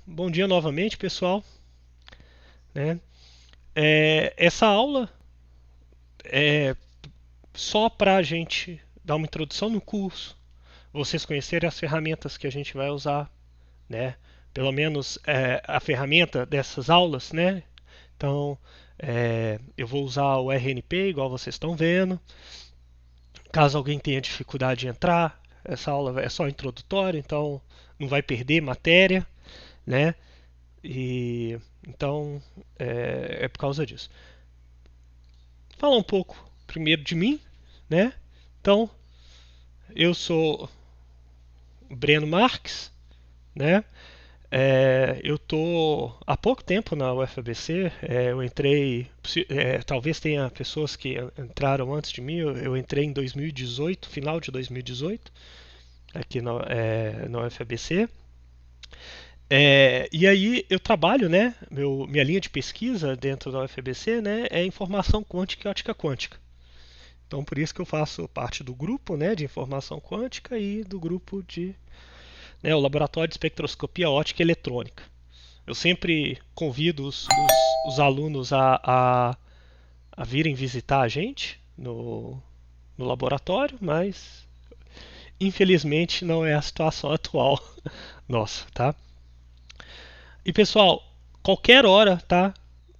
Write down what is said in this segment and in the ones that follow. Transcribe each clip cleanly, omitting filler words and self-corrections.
bom dia novamente, pessoal. Né? Essa aula é só para a gente dar uma introdução no curso, vocês conhecerem as ferramentas que a gente vai usar, né? Pelo menos a ferramenta dessas aulas, né? Então, eu vou usar o RNP, igual vocês estão vendo. Caso alguém tenha dificuldade de entrar, essa aula é só introdutória, então não vai perder matéria, né? E então é por causa disso. Falar um pouco primeiro de mim, né? Então, eu sou o Breno Marques, né? Eu tô há pouco tempo na UFABC. Eu entrei, talvez tenha pessoas que entraram antes de mim. Eu entrei em 2018, final de 2018, aqui na UFABC. E aí eu trabalho, né? Minha linha de pesquisa dentro da UFABC, né, é informação quântica e ótica quântica. Então, por isso que eu faço parte do grupo, né, de informação quântica e do grupo de, né, o laboratório de espectroscopia óptica e eletrônica. Eu sempre convido os alunos a virem visitar a gente no laboratório, mas infelizmente não é a situação atual nossa, tá? E pessoal, qualquer hora, tá,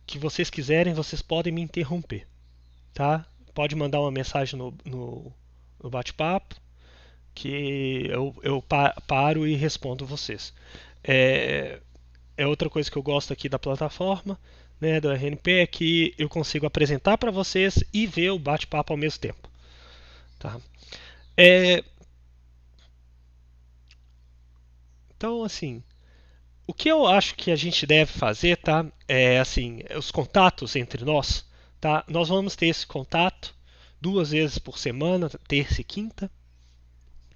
que vocês quiserem, vocês podem me interromper, tá? Pode mandar uma mensagem no bate-papo, que eu paro e respondo vocês. É, outra coisa que eu gosto aqui da plataforma, né, do RNP, é que eu consigo apresentar para vocês e ver o bate-papo ao mesmo tempo. Tá? É, então, assim, o que eu acho que a gente deve fazer, tá? É assim, os contatos entre nós, tá? Nós vamos ter esse contato 2 vezes por semana, terça e quinta,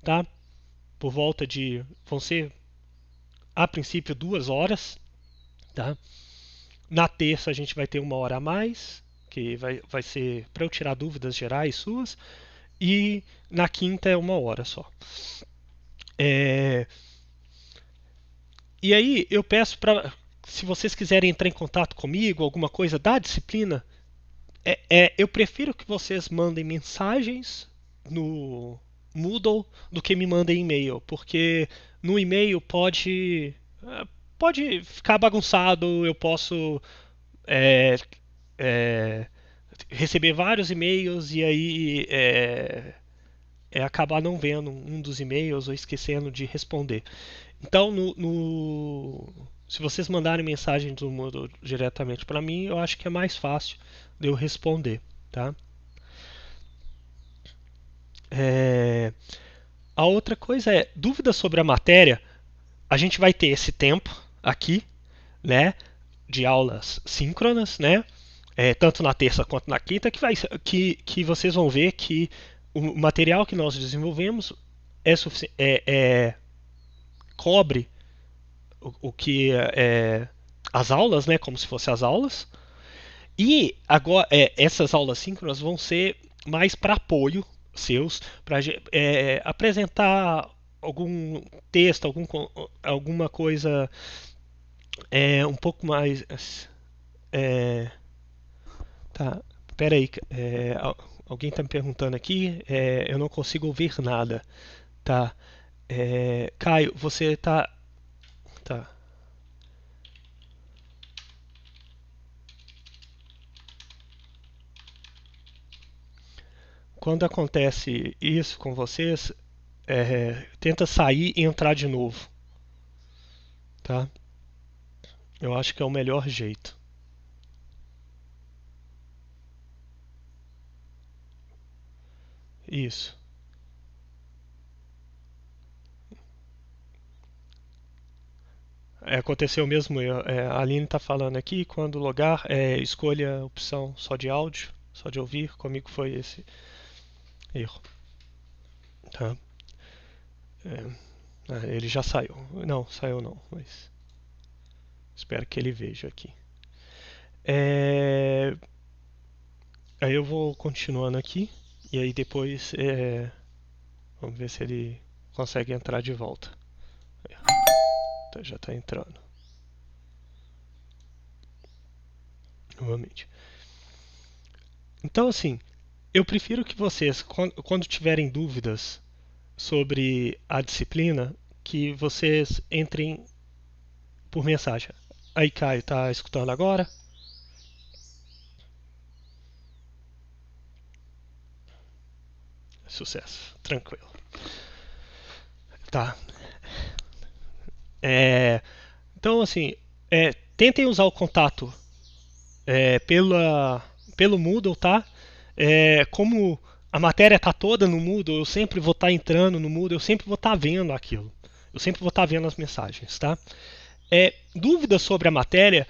tá? Por volta de, vão ser a princípio 2 horas, tá? Na terça a gente vai ter 1 hora a mais, que vai ser para eu tirar dúvidas gerais suas, e na quinta é 1 hora só. É, e aí eu peço para, se vocês quiserem entrar em contato comigo, alguma coisa da disciplina, eu prefiro que vocês mandem mensagens no Moodle do que me mandem e-mail, porque no e-mail pode ficar bagunçado, eu posso é, é, receber vários e-mails e aí acabar não vendo um dos e-mails ou esquecendo de responder. Então, se vocês mandarem mensagem do Moodle diretamente para mim, eu acho que é mais fácil de eu responder, tá? É, a outra coisa é dúvidas sobre a matéria. A gente vai ter esse tempo aqui, né, de aulas síncronas, né, tanto na terça quanto na quinta, que vocês vão ver que o material que nós desenvolvemos cobre o que as aulas, né, como se fossem as aulas. E agora essas aulas síncronas vão ser mais para apoio seus, para apresentar algum texto, alguma coisa um pouco mais. É, tá, peraí, alguém está me perguntando aqui, eu não consigo ouvir nada. Tá, Caio, você tá. Tá. Quando acontece isso com vocês, tenta sair e entrar de novo, tá? Eu acho que é o melhor jeito. Isso. Aconteceu mesmo. A Aline está falando aqui. Quando logar, escolha a opção só de áudio, só de ouvir. Comigo foi esse erro. Tá? Ele já saiu. Não, saiu não, mas espero que ele veja aqui. Aí eu vou continuando aqui. E aí depois vamos ver se ele consegue entrar de volta. Já está entrando. novamente. Então, assim, eu prefiro que vocês, quando tiverem dúvidas sobre a disciplina, que vocês entrem por mensagem. Aí, Caio, tá escutando agora? Sucesso, tranquilo. Tá. É, então, assim, tentem usar o contato pelo Moodle, tá? Como a matéria tá toda no Moodle, eu sempre vou estar entrando no Moodle, eu sempre vou estar vendo aquilo. Eu sempre vou estar vendo as mensagens, tá? Dúvidas sobre a matéria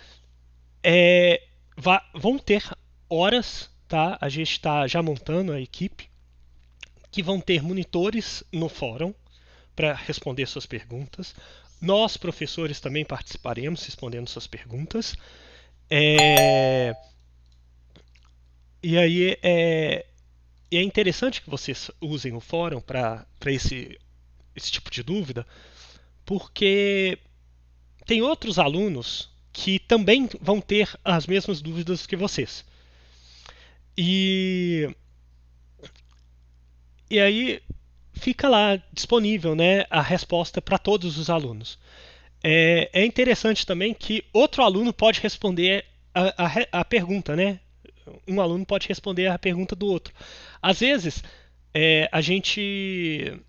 vão ter horas, tá? A gente está já montando a equipe que vão ter monitores no fórum para responder suas perguntas. Nós, professores, também participaremos respondendo suas perguntas. E aí é interessante que vocês usem o fórum para esse tipo de dúvida, porque tem outros alunos que também vão ter as mesmas dúvidas que vocês. E aí fica lá disponível, né, a resposta para todos os alunos. É interessante também que outro aluno pode responder a pergunta, né? Um aluno pode responder a pergunta do outro. Às vezes, a gente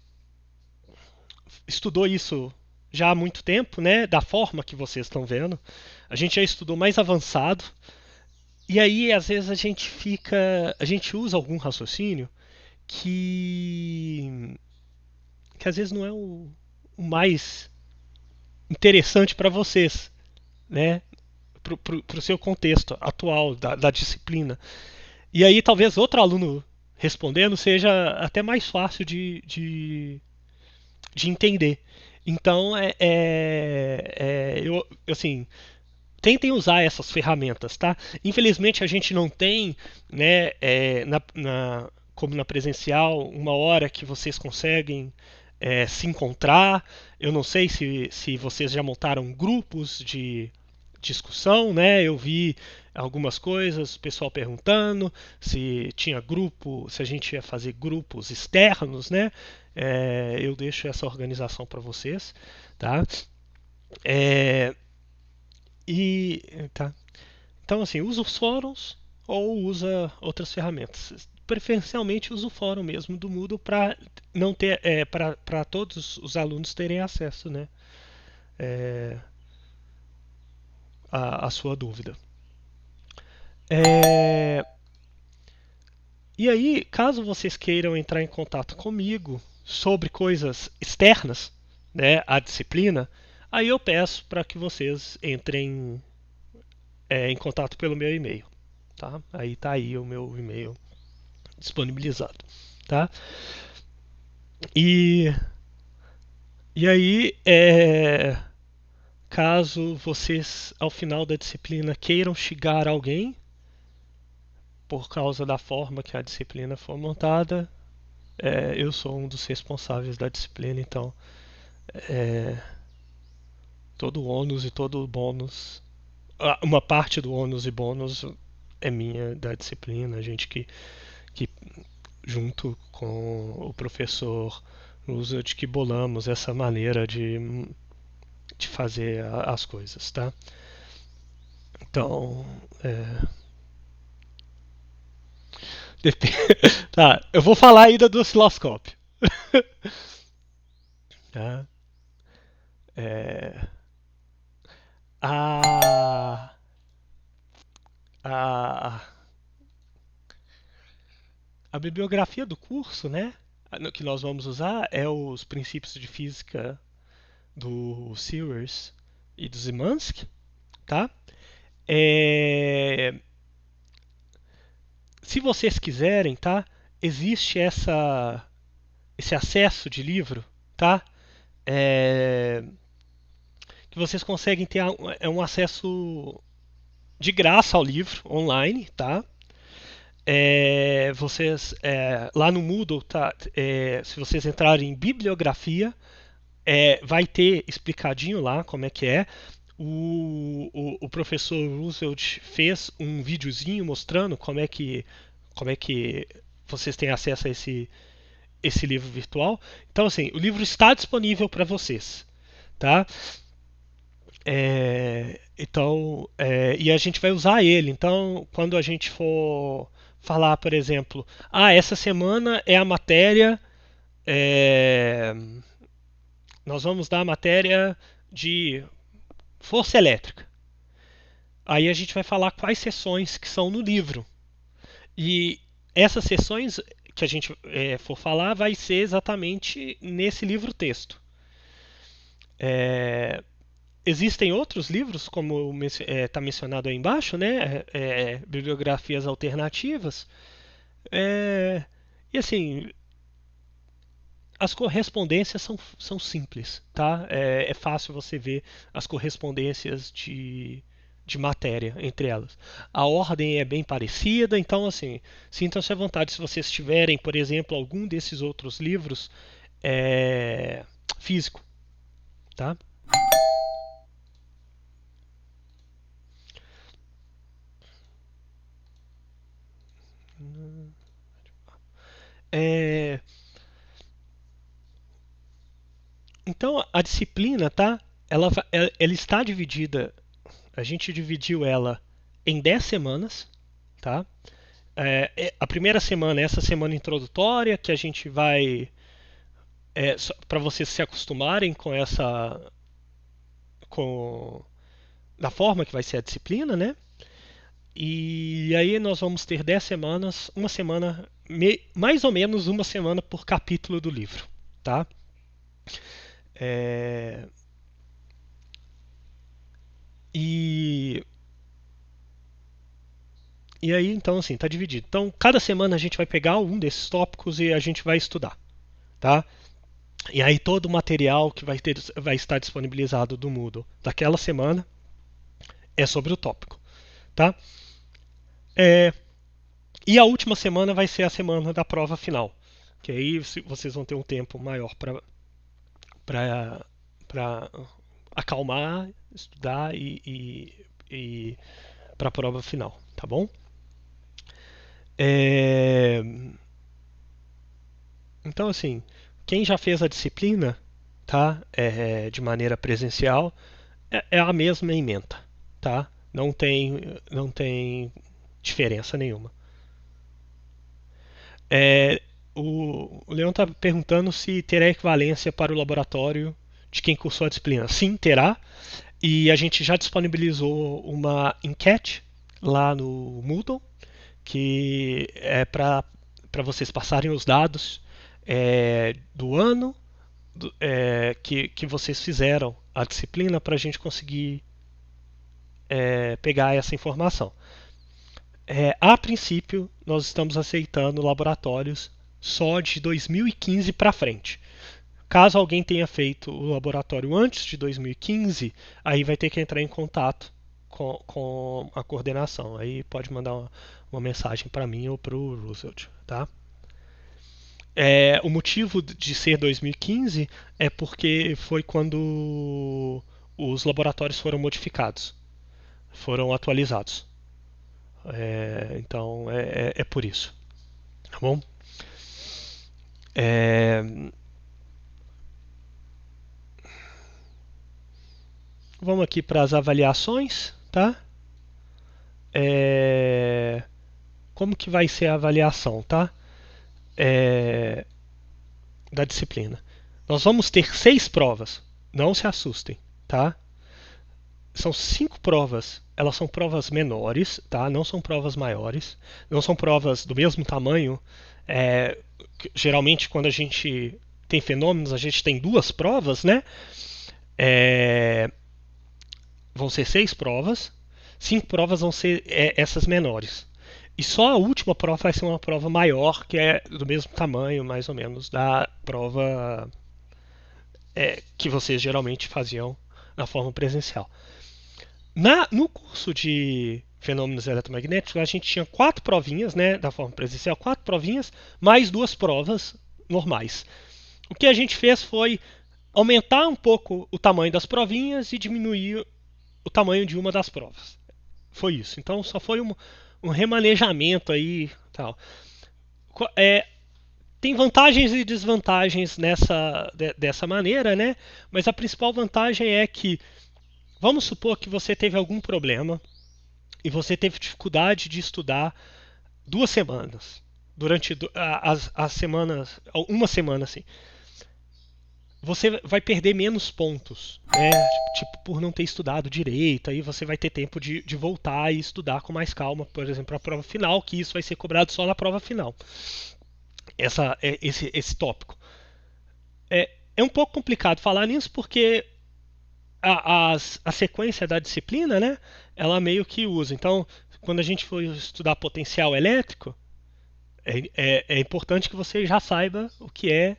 estudou isso já há muito tempo, né? Da forma que vocês estão vendo. A gente já estudou mais avançado. E aí, às vezes, a gente usa algum raciocínio que às vezes não é o mais interessante para vocês, né? Para o seu contexto atual da disciplina. E aí talvez outro aluno respondendo seja até mais fácil de entender. Então, assim, tentem usar essas ferramentas, tá? Infelizmente a gente não tem, né, como na presencial, uma hora que vocês conseguem se encontrar. Eu não sei se vocês já montaram grupos de discussão, né? Eu vi algumas coisas, o pessoal perguntando se tinha grupo, se a gente ia fazer grupos externos, né? Eu deixo essa organização para vocês, tá? É, tá. Então, assim, usa os fóruns ou usa outras ferramentas. Preferencialmente usa o fórum mesmo do Moodle para não ter, para todos os alunos terem acesso, né? É, a sua dúvida. E aí, caso vocês queiram entrar em contato comigo sobre coisas externas, né, à disciplina, aí eu peço para que vocês entrem em contato pelo meu e-mail, tá? Aí tá aí o meu e-mail disponibilizado, tá? E aí, caso vocês ao final da disciplina queiram xingar alguém por causa da forma que a disciplina for montada, eu sou um dos responsáveis da disciplina, então todo o ônus e todo o bônus, uma parte do ônus e bônus é minha da disciplina, a gente que junto com o professor usa de que bolamos essa maneira de fazer as coisas, tá? Então, tá, eu vou falar ainda do osciloscópio. Tá? É, a, a, a bibliografia do curso, né, que nós vamos usar é os princípios de física do Sears e do Zimansky, tá? Se vocês quiserem, tá? Existe esse acesso de livro, tá? Que vocês conseguem ter um acesso de graça ao livro online, tá? Lá no Moodle, tá? Se vocês entrarem em bibliografia, vai ter explicadinho lá como é que é. O professor Roosevelt fez um videozinho mostrando como é que vocês têm acesso a esse livro virtual. Então, assim, o livro está disponível para vocês, tá? E a gente vai usar ele. Então, quando a gente for falar, por exemplo, essa semana é a matéria, é, nós vamos dar a matéria de força elétrica. Aí a gente vai falar quais sessões que são no livro. E essas sessões que a gente for falar vai ser exatamente nesse livro-texto. Existem outros livros, como está mencionado aí embaixo, né? Bibliografias alternativas. E assim, as correspondências são simples, tá? É fácil você ver as correspondências de matéria entre elas. A ordem é bem parecida, então assim, sintam-se à vontade se vocês tiverem, por exemplo, algum desses outros livros físico, tá? É, então a disciplina, tá? Ela está dividida. A gente dividiu ela em 10 semanas, tá? A primeira semana é essa semana introdutória que a gente vai para vocês se acostumarem com da forma que vai ser a disciplina, né? E aí nós vamos ter 10 semanas, uma semana, mais ou menos uma semana por capítulo do livro, tá? É, e, e aí, então, assim, tá dividido. Então, cada semana a gente vai pegar um desses tópicos e a gente vai estudar, tá? E aí todo o material que vai estar disponibilizado do Moodle daquela semana é sobre o tópico, tá? É, e a última semana vai ser a semana da prova final, que aí vocês vão ter um tempo maior para acalmar, estudar e para a prova final, tá bom? É, então, assim, quem já fez a disciplina, tá, de maneira presencial, é a mesma ementa, tá? Não tem diferença nenhuma. É, o Leão está perguntando se terá equivalência para o laboratório de quem cursou a disciplina. Sim, terá. E a gente já disponibilizou uma enquete lá no Moodle, que é para vocês passarem os dados do ano que vocês fizeram a disciplina para a gente conseguir pegar essa informação. A princípio, nós estamos aceitando laboratórios só de 2015 para frente. Caso alguém tenha feito o laboratório antes de 2015, aí vai ter que entrar em contato com a coordenação. Aí pode mandar uma mensagem para mim ou para o Roosevelt, tá? O motivo de ser 2015 é porque foi quando os laboratórios foram modificados, foram atualizados. Então é por isso, tá bom? É, vamos aqui para as avaliações, tá? Como que vai ser a avaliação, tá? Da disciplina. Nós vamos ter 6 provas. Não se assustem, tá? São 5 provas. Elas são provas menores, tá? Não são provas maiores. Não são provas do mesmo tamanho. Geralmente, quando a gente tem fenômenos, a gente tem 2 provas, né? Vão ser 6 provas. 5 provas vão ser essas menores. E só a última prova vai ser uma prova maior, que é do mesmo tamanho, mais ou menos, da prova que vocês geralmente faziam na forma presencial. No curso de fenômenos eletromagnéticos, a gente tinha 4 provinhas, né, da forma presencial, 4 provinhas, mais 2 provas normais. O que a gente fez foi aumentar um pouco o tamanho das provinhas e diminuir o tamanho de uma das provas. Foi isso. Então só foi um remanejamento aí, tal. É, tem vantagens e desvantagens dessa maneira, né? Mas a principal vantagem é que, vamos supor que você teve algum problema e você teve dificuldade de estudar 2 semanas. Durante as semanas, uma semana assim. Você vai perder menos pontos, né? Tipo, por não ter estudado direito, aí você vai ter tempo de voltar e estudar com mais calma, por exemplo, a prova final, que isso vai ser cobrado só na prova final. Esse tópico. É um pouco complicado falar nisso porque a sequência da disciplina, né? Ela meio que usa. Então, quando a gente for estudar potencial elétrico, é importante que você já saiba o que é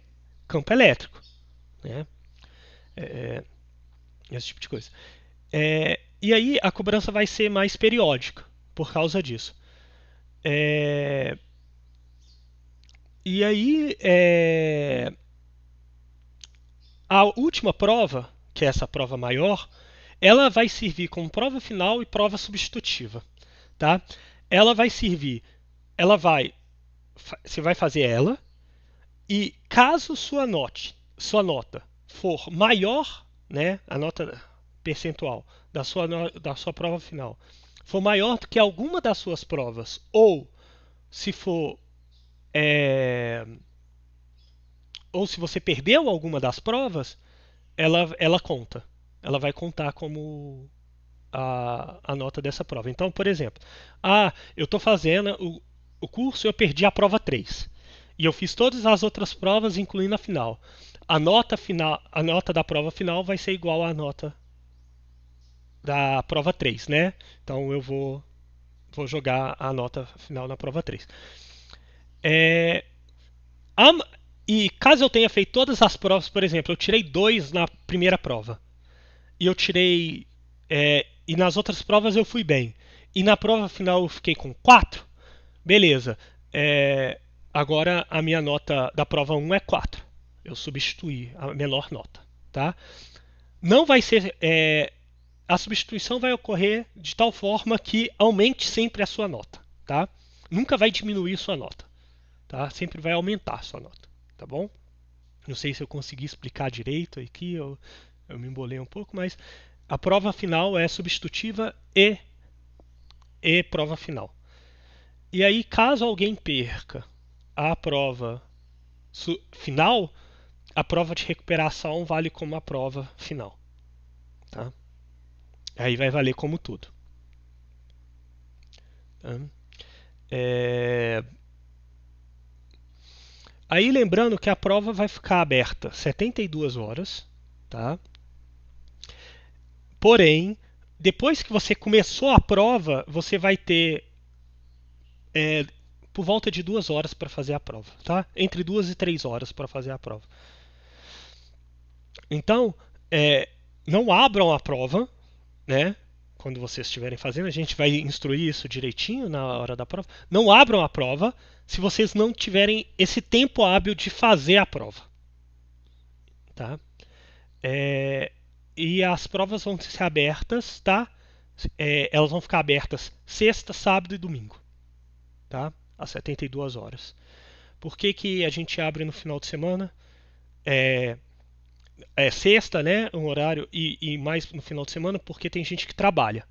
campo elétrico, né? É, esse tipo de coisa. E aí a cobrança vai ser mais periódica por causa disso. E aí a última prova, que é essa prova maior, ela vai servir como prova final e prova substitutiva, tá? Ela vai servir, você vai fazer ela e caso sua nota for maior, né, a nota percentual da sua prova final for maior do que alguma das suas provas, se for é, ou se você perdeu alguma das provas, ela conta. Ela vai contar como a nota dessa prova. Então, por exemplo, eu estou fazendo o curso e eu perdi a prova 3. E eu fiz todas as outras provas, incluindo a final. A nota da prova final vai ser igual à nota da prova 3, né? Então eu vou jogar a nota final na prova 3. É, e caso eu tenha feito todas as provas, por exemplo, eu tirei 2 na primeira prova. E eu tirei. E nas outras provas eu fui bem. E na prova final eu fiquei com 4. Beleza. Agora a minha nota da prova 1 é 4. Eu substituí a menor nota. Tá? Não vai ser. A substituição vai ocorrer de tal forma que aumente sempre a sua nota. Tá? Nunca vai diminuir sua nota. Tá? Sempre vai aumentar a sua nota. Tá bom? Não sei se eu consegui explicar direito aqui, eu me embolei um pouco, mas a prova final é substitutiva e prova final. E aí, caso alguém perca a prova final, a prova de recuperação vale como a prova final. Tá? Aí vai valer como tudo. Tá? Aí lembrando que a prova vai ficar aberta 72 horas, tá? Porém, depois que você começou a prova, você vai ter por volta de 2 horas para fazer a prova, tá? Entre 2 e 3 horas para fazer a prova. Então, não abram a prova, né? Quando vocês estiverem fazendo, a gente vai instruir isso direitinho na hora da prova. Não abram a prova se vocês não tiverem esse tempo hábil de fazer a prova, tá? E as provas vão ser abertas, tá? Elas vão ficar abertas sexta, sábado e domingo, tá? Às 72 horas. Por que a gente abre no final de semana? Sexta, né? Um horário e mais no final de semana, porque tem gente que trabalha.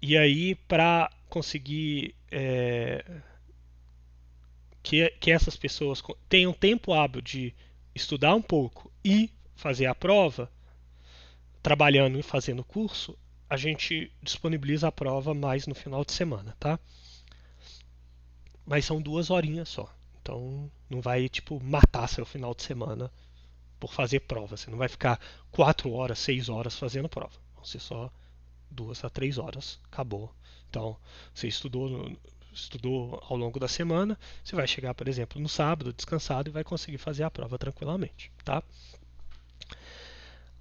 E aí, para conseguir que essas pessoas tenham tempo hábil de estudar um pouco e fazer a prova, trabalhando e fazendo o curso, a gente disponibiliza a prova mais no final de semana, tá? Mas são 2 horinhas só. Então não vai matar seu final de semana por fazer prova. Você não vai ficar 4 horas, 6 horas fazendo prova. Vão ser só 2 a 3 horas. Acabou. Então, você estudou ao longo da semana, você vai chegar, por exemplo, no sábado, descansado, e vai conseguir fazer a prova tranquilamente, tá?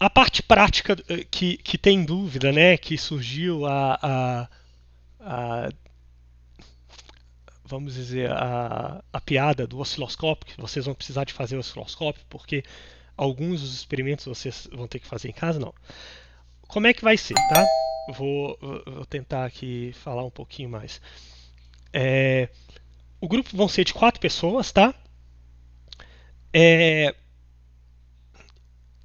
A parte prática que tem dúvida, né, que surgiu vamos dizer, a piada do osciloscópio, que vocês vão precisar de fazer o osciloscópio, porque alguns dos experimentos vocês vão ter que fazer em casa, não. Como é que vai ser, tá? vou tentar aqui falar um pouquinho mais. É, o grupo vão ser de 4 pessoas, tá? É,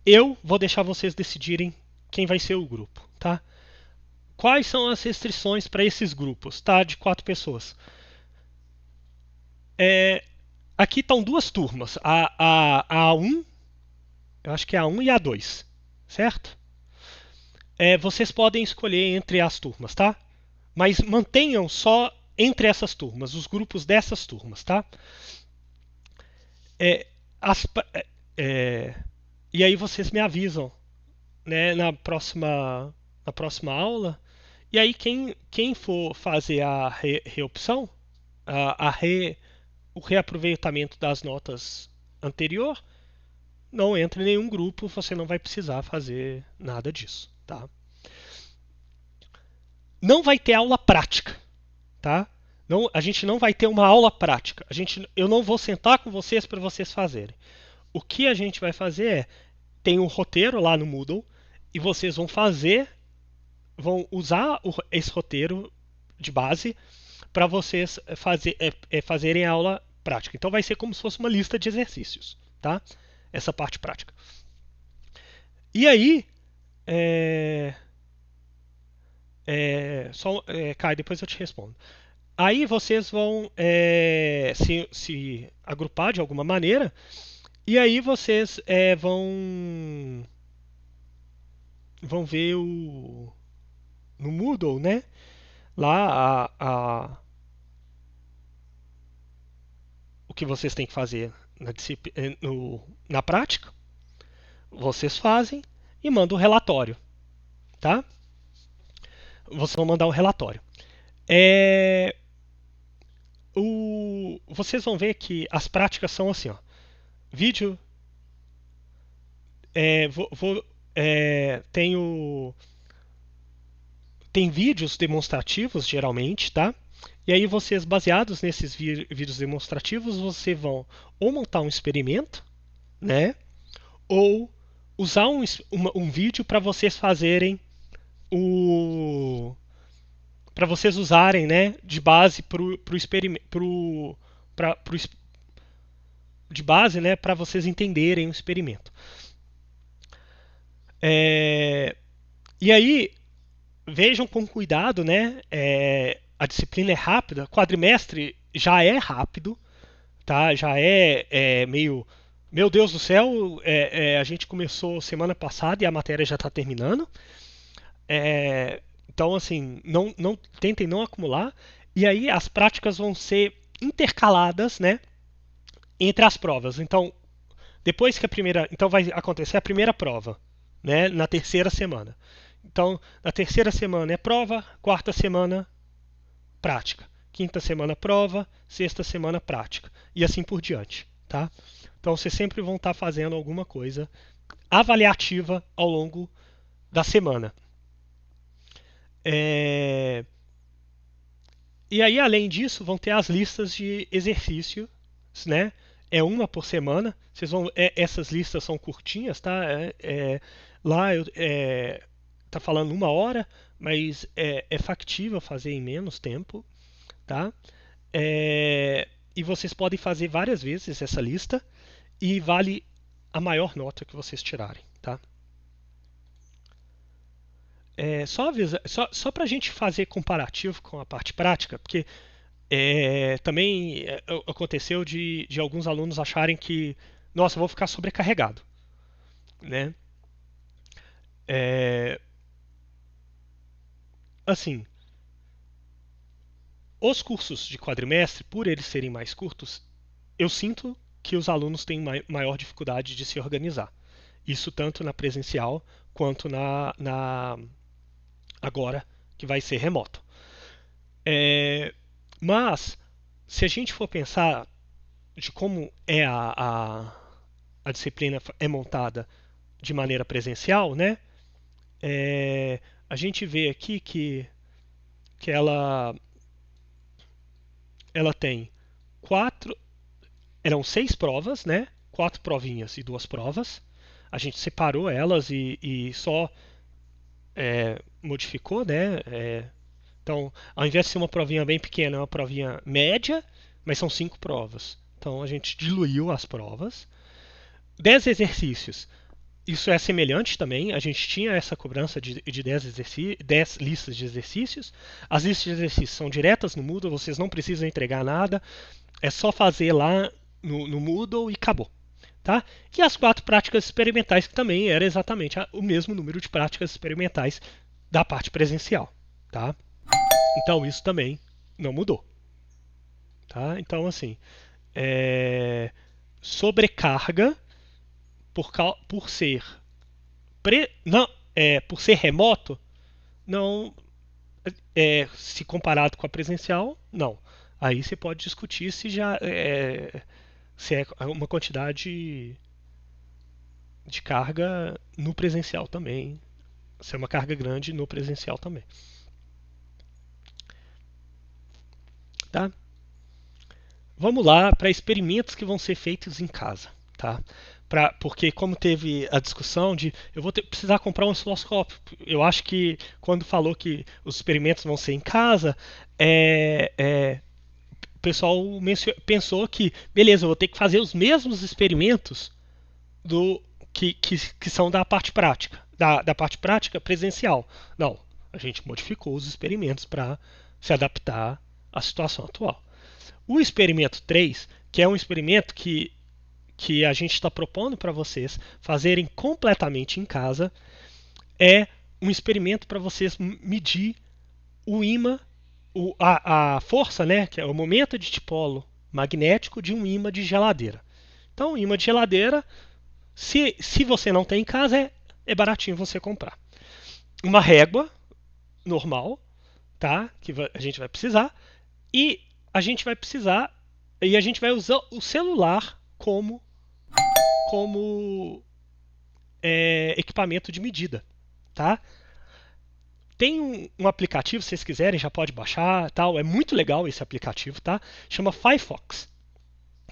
eu vou deixar vocês decidirem quem vai ser o grupo, tá? Quais são as restrições para esses grupos, tá? De 4 pessoas. É, aqui estão 2 turmas, a A1, eu acho que é a A1 e a A2, certo? Vocês podem escolher entre as turmas, tá? Mas mantenham só entre essas turmas, os grupos dessas turmas, tá? É, as, é, e aí vocês me avisam, né, na próxima aula. E aí quem for fazer a reopção, o reaproveitamento das notas anterior, não entra em nenhum grupo, você não vai precisar fazer nada disso, tá? Não vai ter aula prática, tá? Não, a gente não vai ter uma aula prática. Eu não vou sentar com vocês para vocês fazerem. O que a gente vai fazer tem um roteiro lá no Moodle e vocês vão usar esse roteiro de base para vocês fazerem a aula prática. Então vai ser como se fosse uma lista de exercícios, tá? Essa parte prática. E aí, Caio, depois eu te respondo. Aí vocês vão se agrupar de alguma maneira e aí vocês vão ver no Moodle, né? Lá o que vocês têm que fazer na prática. Vocês fazem e mandam o relatório, tá? Vocês vão mandar um relatório. Vocês vão ver que as práticas são assim, ó. Vídeo. Tem vídeos demonstrativos, geralmente, tá? E aí vocês, baseados nesses vídeos demonstrativos, vocês vão ou montar um experimento, né? Ou usar um vídeo para vocês fazerem para vocês usarem, né, de base pro experimento, de base, né, para vocês entenderem o experimento. E aí vejam com cuidado, né? A disciplina é rápida, quadrimestre já é rápido, tá? Já meio, meu Deus do céu, a gente começou semana passada e a matéria já está terminando. Então, assim, não tentem não acumular. E aí as práticas vão ser intercaladas, né? Entre as provas. Então, depois que então vai acontecer a primeira prova, né? Na terceira semana. Então, na terceira semana é prova, quarta semana prática, quinta semana prova, sexta semana prática e assim por diante, tá? Então vocês sempre vão estar fazendo alguma coisa avaliativa ao longo da semana. E aí, além disso, vão ter as listas de exercícios, né? É uma por semana. Essas listas são curtinhas, tá? Lá tá falando 1 hora, mas é factível fazer em menos tempo, tá? E vocês podem fazer várias vezes essa lista e vale a maior nota que vocês tirarem, tá? Só para a gente fazer comparativo com a parte prática, porque também aconteceu de alguns alunos acharem que, nossa, eu vou ficar sobrecarregado, né? Assim, os cursos de quadrimestre, por eles serem mais curtos, eu sinto que os alunos têm maior dificuldade de se organizar. Isso tanto na presencial quanto na agora que vai ser remoto. Mas, se a gente for pensar de como a disciplina é montada de maneira presencial, né? A gente vê aqui que ela tem eram 6 provas, né? 4 provinhas e 2 provas. A gente separou elas e só modificou, né? Então, ao invés de ser uma provinha bem pequena, é uma provinha média, mas são 5 provas. Então, a gente diluiu as provas. 10 exercícios. Isso é semelhante também. A gente tinha essa cobrança de 10 listas de exercícios. As listas de exercícios são diretas no Moodle, vocês não precisam entregar nada. É só fazer lá no Moodle e acabou. Tá? E as 4 práticas experimentais, que também era exatamente o mesmo número de práticas experimentais da parte presencial. Tá? Então isso também não mudou. Tá? Então, assim, sobrecarga por ser por ser remoto, não se comparado com a presencial, não. Aí você pode discutir se é uma quantidade de carga no presencial também, se é uma carga grande no presencial também. Tá? Vamos lá para experimentos que vão ser feitos em casa. Tá? Porque como teve a discussão de eu vou precisar comprar um osciloscópio, eu acho que quando falou que os experimentos vão ser em casa, o pessoal pensou que beleza, eu vou ter que fazer os mesmos experimentos que são da parte prática, da parte prática presencial. Não, a gente modificou os experimentos para se adaptar à situação atual. O experimento 3, que é um experimento que a gente está propondo para vocês fazerem completamente em casa, é um experimento para vocês medir o ímã, a força, né, que é o momento de dipolo magnético de um ímã de geladeira. Então, o ímã de geladeira, se você não tem em casa, é baratinho você comprar. Uma régua normal, tá, que a gente vai precisar, e a gente vai usar o celular como equipamento de medida, tá? Tem um aplicativo, se vocês quiserem, já pode baixar, tal. É muito legal esse aplicativo, tá? Chama Firefox,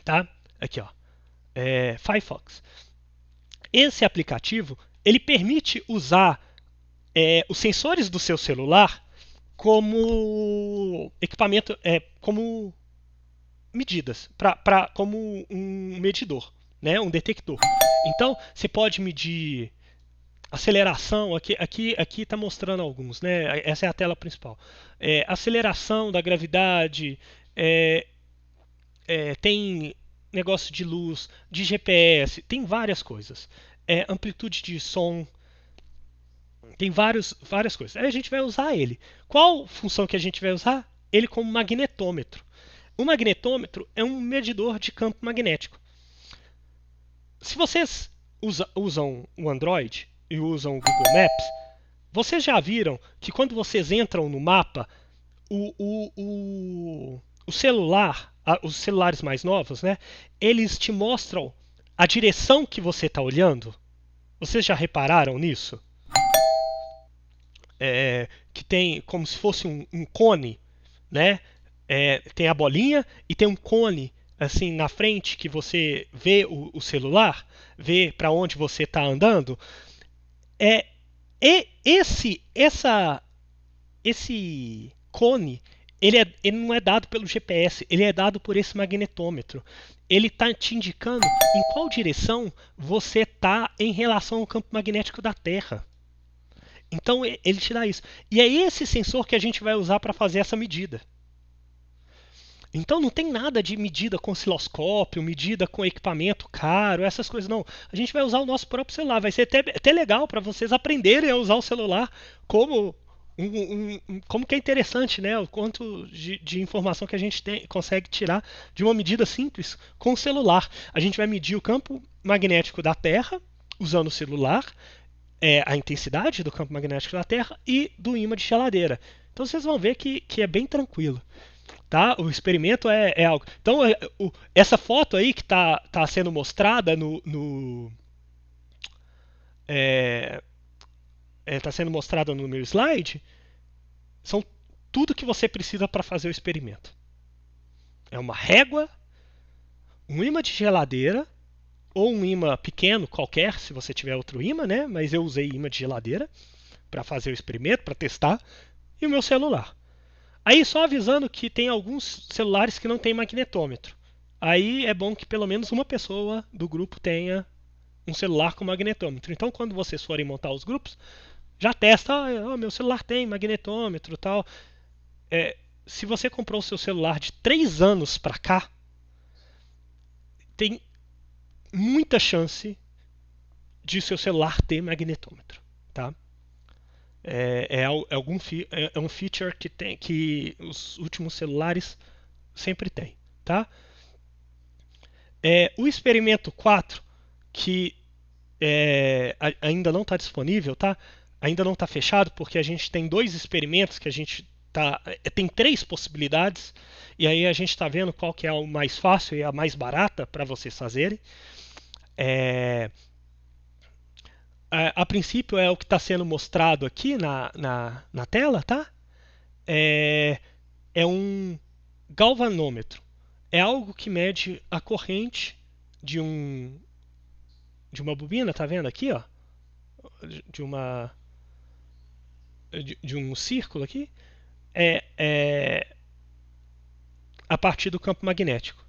tá? Aqui, ó, Firefox. Esse aplicativo ele permite usar os sensores do seu celular como equipamento, como medidas, como um medidor, né? Um detector. Então, você pode medir aceleração, aqui está mostrando alguns, né? Essa é a tela principal. Aceleração da gravidade, tem negócio de luz, de GPS, tem várias coisas. Amplitude de som, tem várias coisas. Aí a gente vai usar ele. Qual função que a gente vai usar? Ele como magnetômetro. O magnetômetro é um medidor de campo magnético. Se vocês usam o Android e usam o Google Maps, vocês já viram que quando vocês entram no mapa, o celular, os celulares mais novos, né, eles te mostram a direção que você está olhando? Vocês já repararam nisso? Que tem como se fosse um cone, né? Tem a bolinha e tem um cone assim na frente que você vê o celular, vê para onde você está andando. Esse cone ele não é dado pelo GPS, ele é dado por esse magnetômetro. Ele está te indicando em qual direção você está em relação ao campo magnético da Terra. Então ele te dá isso. E é esse sensor que a gente vai usar para fazer essa medida. Então não tem nada de medida com osciloscópio, medida com equipamento caro, essas coisas não. A gente vai usar o nosso próprio celular. Vai ser até legal para vocês aprenderem a usar o celular como como que é interessante, né? O quanto de informação que a gente consegue tirar de uma medida simples com o celular. A gente vai medir o campo magnético da Terra usando o celular, a intensidade do campo magnético da Terra e do ímã de geladeira. Então vocês vão ver que é bem tranquilo. Tá? O experimento é algo. Então, essa foto aí que está sendo mostrada tá sendo mostrada no meu slide, são tudo que você precisa para fazer o experimento. É uma régua, um ímã de geladeira, ou um ímã pequeno qualquer, se você tiver outro ímã, né? Mas eu usei ímã de geladeira para fazer o experimento, para testar, e o meu celular. Aí só avisando que tem alguns celulares que não tem magnetômetro. Aí é bom que pelo menos uma pessoa do grupo tenha um celular com magnetômetro. Então quando vocês forem montar os grupos, já testa, meu celular tem magnetômetro e tal. Se você comprou o seu celular de 3 anos para cá, tem muita chance de seu celular ter magnetômetro, tá? É um feature que os últimos celulares sempre têm, tá? O experimento 4, que ainda não está disponível, tá? Ainda não está fechado, porque a gente tem 2 experimentos que a gente tem 3 possibilidades, e aí a gente está vendo qual que é o mais fácil e a mais barata para vocês fazerem. A princípio é o que está sendo mostrado aqui na tela, tá? É um galvanômetro. É algo que mede a corrente de uma bobina, tá vendo aqui, ó? De um círculo aqui, a partir do campo magnético.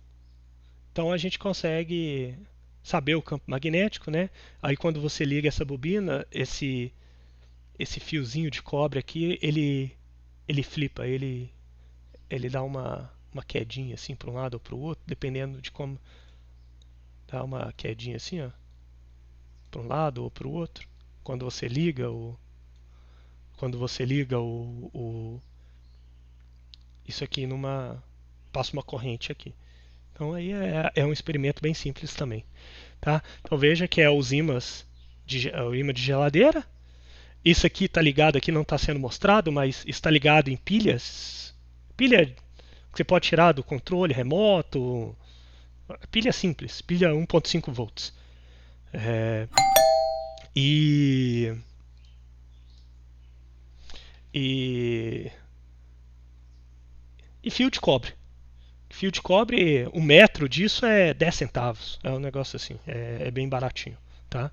Então a gente consegue saber o campo magnético, né? Aí quando você liga essa bobina, esse fiozinho de cobre aqui, ele flipa, ele dá uma quedinha assim para um lado ou para o outro, dependendo de como. Dá uma quedinha assim, ó, para um lado ou para o outro. Quando você liga isso aqui passa uma corrente aqui. Então aí é um experimento bem simples também, tá? Então veja que é o ímã de geladeira. Isso aqui está ligado, aqui não está sendo mostrado, mas está ligado em pilhas. Pilha que você pode tirar do controle remoto. Pilha simples, pilha 1.5 volts. E fio de cobre. Fio de cobre, 1 metro disso é 10 centavos. É um negócio assim, é bem baratinho, tá?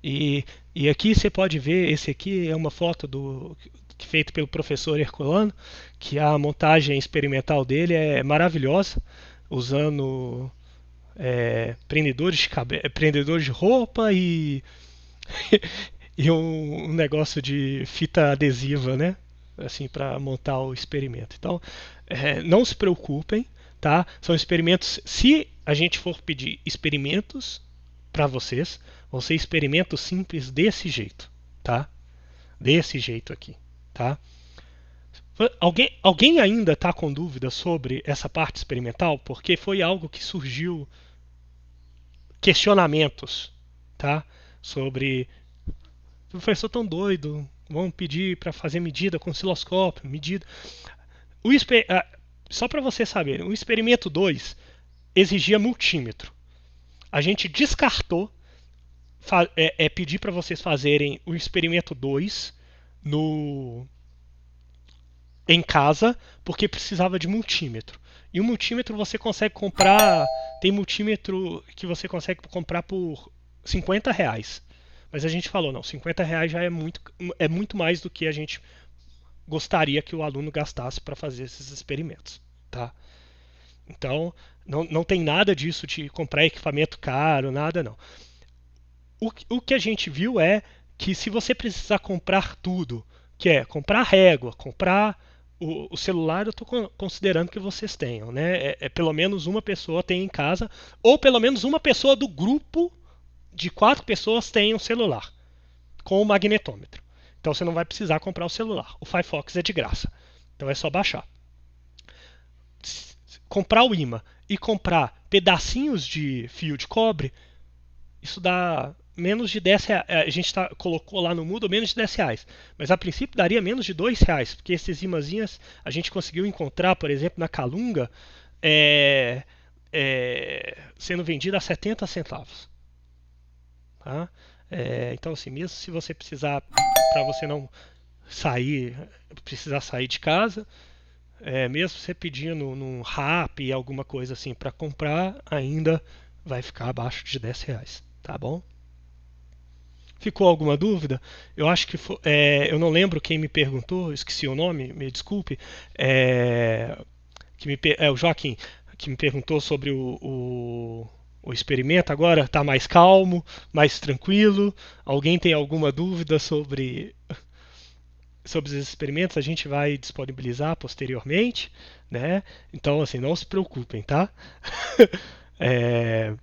E aqui você pode ver, esse aqui é uma foto feita pelo professor Herculano, que a montagem experimental dele é maravilhosa, usando prendedores de roupa e e um negócio de fita adesiva, né? Assim, para montar o experimento. Então, não se preocupem, tá? São experimentos. Se a gente for pedir experimentos para vocês, vão ser experimentos simples desse jeito, tá? Desse jeito aqui, tá? Alguém ainda está com dúvida sobre essa parte experimental? Porque foi algo que surgiu questionamentos, tá? Sobre o professor tão doido, vão pedir para fazer medida com osciloscópio, medida. Só para você saber, o experimento 2 exigia multímetro. A gente descartou pedir para vocês fazerem o experimento 2 em casa, porque precisava de multímetro. E o multímetro você consegue comprar. Tem multímetro que você consegue comprar por R$ 50. Mas a gente falou, não, R$ 50 já é muito mais do que a gente gostaria que o aluno gastasse para fazer esses experimentos, tá? Então, não tem nada disso de comprar equipamento caro, nada não. O que a gente viu é que se você precisar comprar tudo, que é comprar régua, comprar o celular, eu estou considerando que vocês tenham, né? Pelo menos uma pessoa tem em casa, ou pelo menos uma pessoa do grupo de 4 pessoas tem um celular com o magnetômetro. Então você não vai precisar comprar o celular. O Firefox é de graça. Então é só baixar. Comprar o imã e comprar pedacinhos de fio de cobre, isso dá menos de 10 reais. A gente colocou lá no Moodle menos de 10 reais. Mas a princípio daria menos de 2 reais. Porque esses imãzinhas a gente conseguiu encontrar, por exemplo, na Calunga, sendo vendido a 70 centavos. Tá? Então, assim, mesmo se você precisar, para você não precisar sair de casa, mesmo você pedindo num Rappi, alguma coisa assim para comprar, ainda vai ficar abaixo de 10 reais, tá bom? Ficou alguma dúvida? Eu acho que eu não lembro quem me perguntou, esqueci o nome, me desculpe. É, o Joaquim, que me perguntou sobre o experimento. Agora está mais calmo, mais tranquilo. Alguém tem alguma dúvida sobre os experimentos? A gente vai disponibilizar posteriormente, né? Então, assim, não se preocupem, tá? É,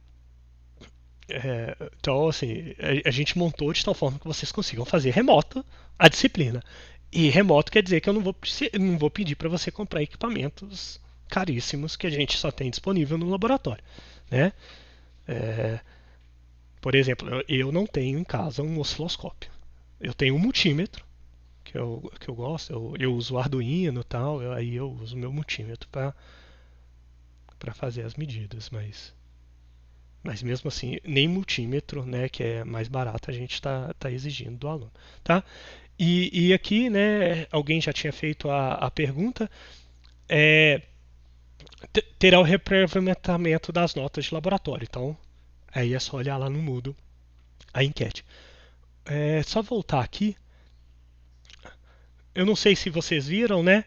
então, assim, a gente montou de tal forma que vocês consigam fazer remoto a disciplina. E remoto quer dizer que eu não vou pedir para você comprar equipamentos caríssimos que a gente só tem disponível no laboratório, né? É, por exemplo, eu não tenho em casa um osciloscópio. Eu tenho um multímetro que eu gosto. Eu uso o Arduino e tal. Aí eu uso o meu multímetro para fazer as medidas, mas mesmo assim, nem multímetro, né, que é mais barato, a gente está exigindo do aluno, tá? E aqui, né, alguém já tinha feito a pergunta, é, terá o reaproveitamento das notas de laboratório. Então, aí é só olhar lá no Moodle a enquete. É só voltar aqui. Eu não sei se vocês viram, né?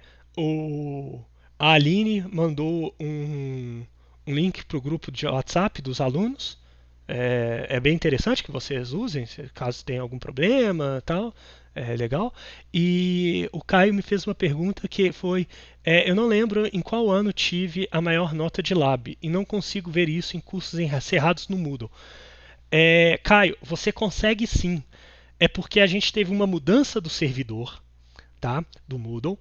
A Aline mandou um link para o grupo de WhatsApp dos alunos. É bem interessante que vocês usem, caso tenha algum problema, tal. É legal. E o Caio me fez uma pergunta que foi: eu não lembro em qual ano tive a maior nota de lab e não consigo ver isso em cursos encerrados no Moodle. Caio, você consegue sim. É porque a gente teve uma mudança do servidor, tá? Do Moodle,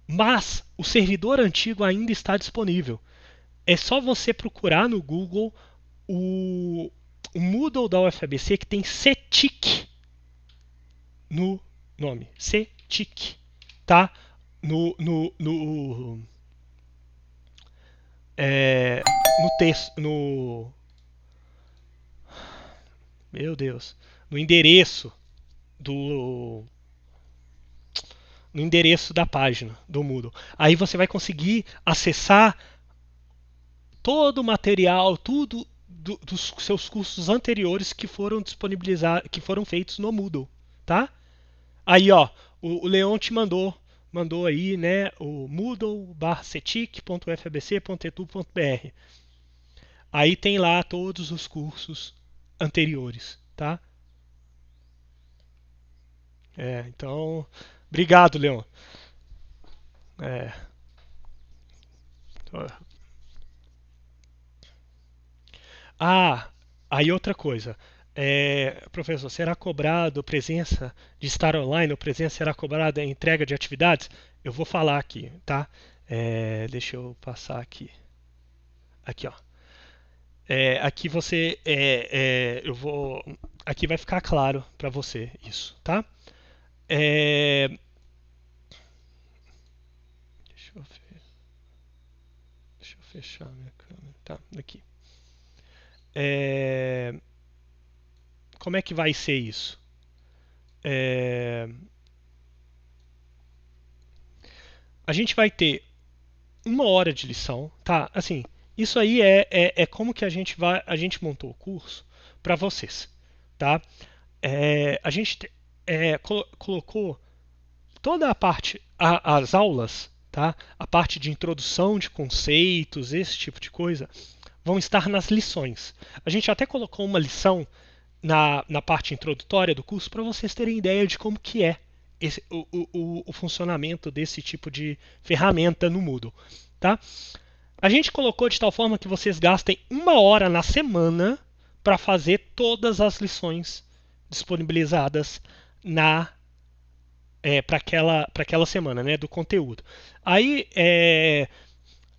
mas o servidor antigo ainda está disponível. É só você procurar no Google o Moodle da UFABC que tem CETIC no nome. CETIC, tá? No texto, meu Deus, no endereço do no endereço da página do Moodle. Aí você vai conseguir acessar todo o material, tudo dos seus cursos anteriores que foram disponibilizados, que foram feitos no Moodle, tá? Aí, ó, o Leon te mandou aí, né, o moodle/cetic.ufabc.edu.br. Aí tem lá todos os cursos anteriores, tá? Então, obrigado, Leon. É, aí outra coisa. Professor, será cobrado presença de estar online ou presença será cobrada em entrega de atividades? Eu vou falar aqui, tá? Deixa eu passar aqui. Aqui, ó. Aqui você, eu vou, aqui vai ficar claro para você isso, tá? É, deixa, eu, deixa eu fechar minha câmera, tá? Aqui. É, como é que vai ser isso? É, a gente vai ter 1 hora de lição, tá? Assim, isso aí é como que a gente montou o curso para vocês, tá? A gente colocou toda a parte, as aulas, tá? A parte de introdução de conceitos, esse tipo de coisa, vão estar nas lições. A gente até colocou uma lição na parte introdutória do curso para vocês terem ideia de como que é o funcionamento desse tipo de ferramenta no Moodle, tá? A gente colocou de tal forma que vocês gastem 1 hora na semana para fazer todas as lições disponibilizadas para aquela semana, né, do conteúdo. Aí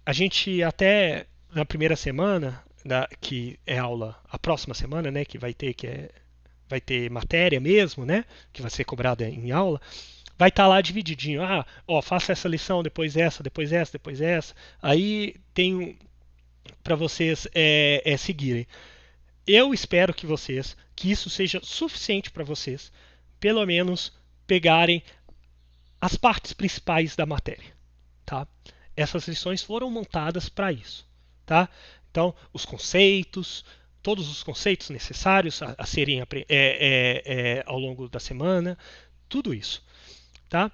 a gente até na primeira semana, que é aula, a próxima semana, né, vai ter matéria mesmo, né, que vai ser cobrada em aula, vai estar lá divididinho. Faça essa lição, depois essa, depois essa, depois essa. Aí tem para vocês seguirem. Eu espero que isso seja suficiente para vocês, pelo menos pegarem as partes principais da matéria, tá? Essas lições foram montadas para isso, tá? Então, os conceitos, todos os conceitos necessários a serem ao longo da semana, tudo isso, tá?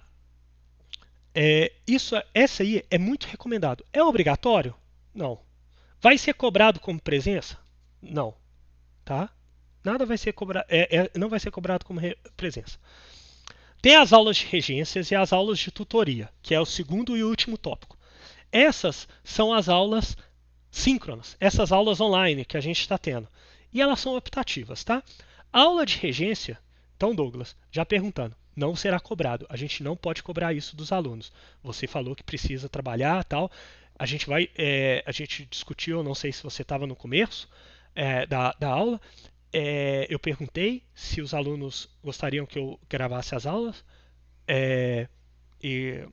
Essa aí é muito recomendado. É obrigatório? Não. Vai ser cobrado como presença? Não, tá? Nada vai ser cobrado, não vai ser cobrado como presença. Tem as aulas de regências e as aulas de tutoria, que é o segundo e último tópico. Essas são as aulas síncronas, essas aulas online que a gente está tendo. E elas são optativas, tá? Aula de regência, então Douglas, já perguntando, não será cobrado. A gente não pode cobrar isso dos alunos. Você falou que precisa trabalhar, tal. A gente discutiu, não sei se você estava no começo da aula. Eu perguntei se os alunos gostariam que eu gravasse as aulas é, e,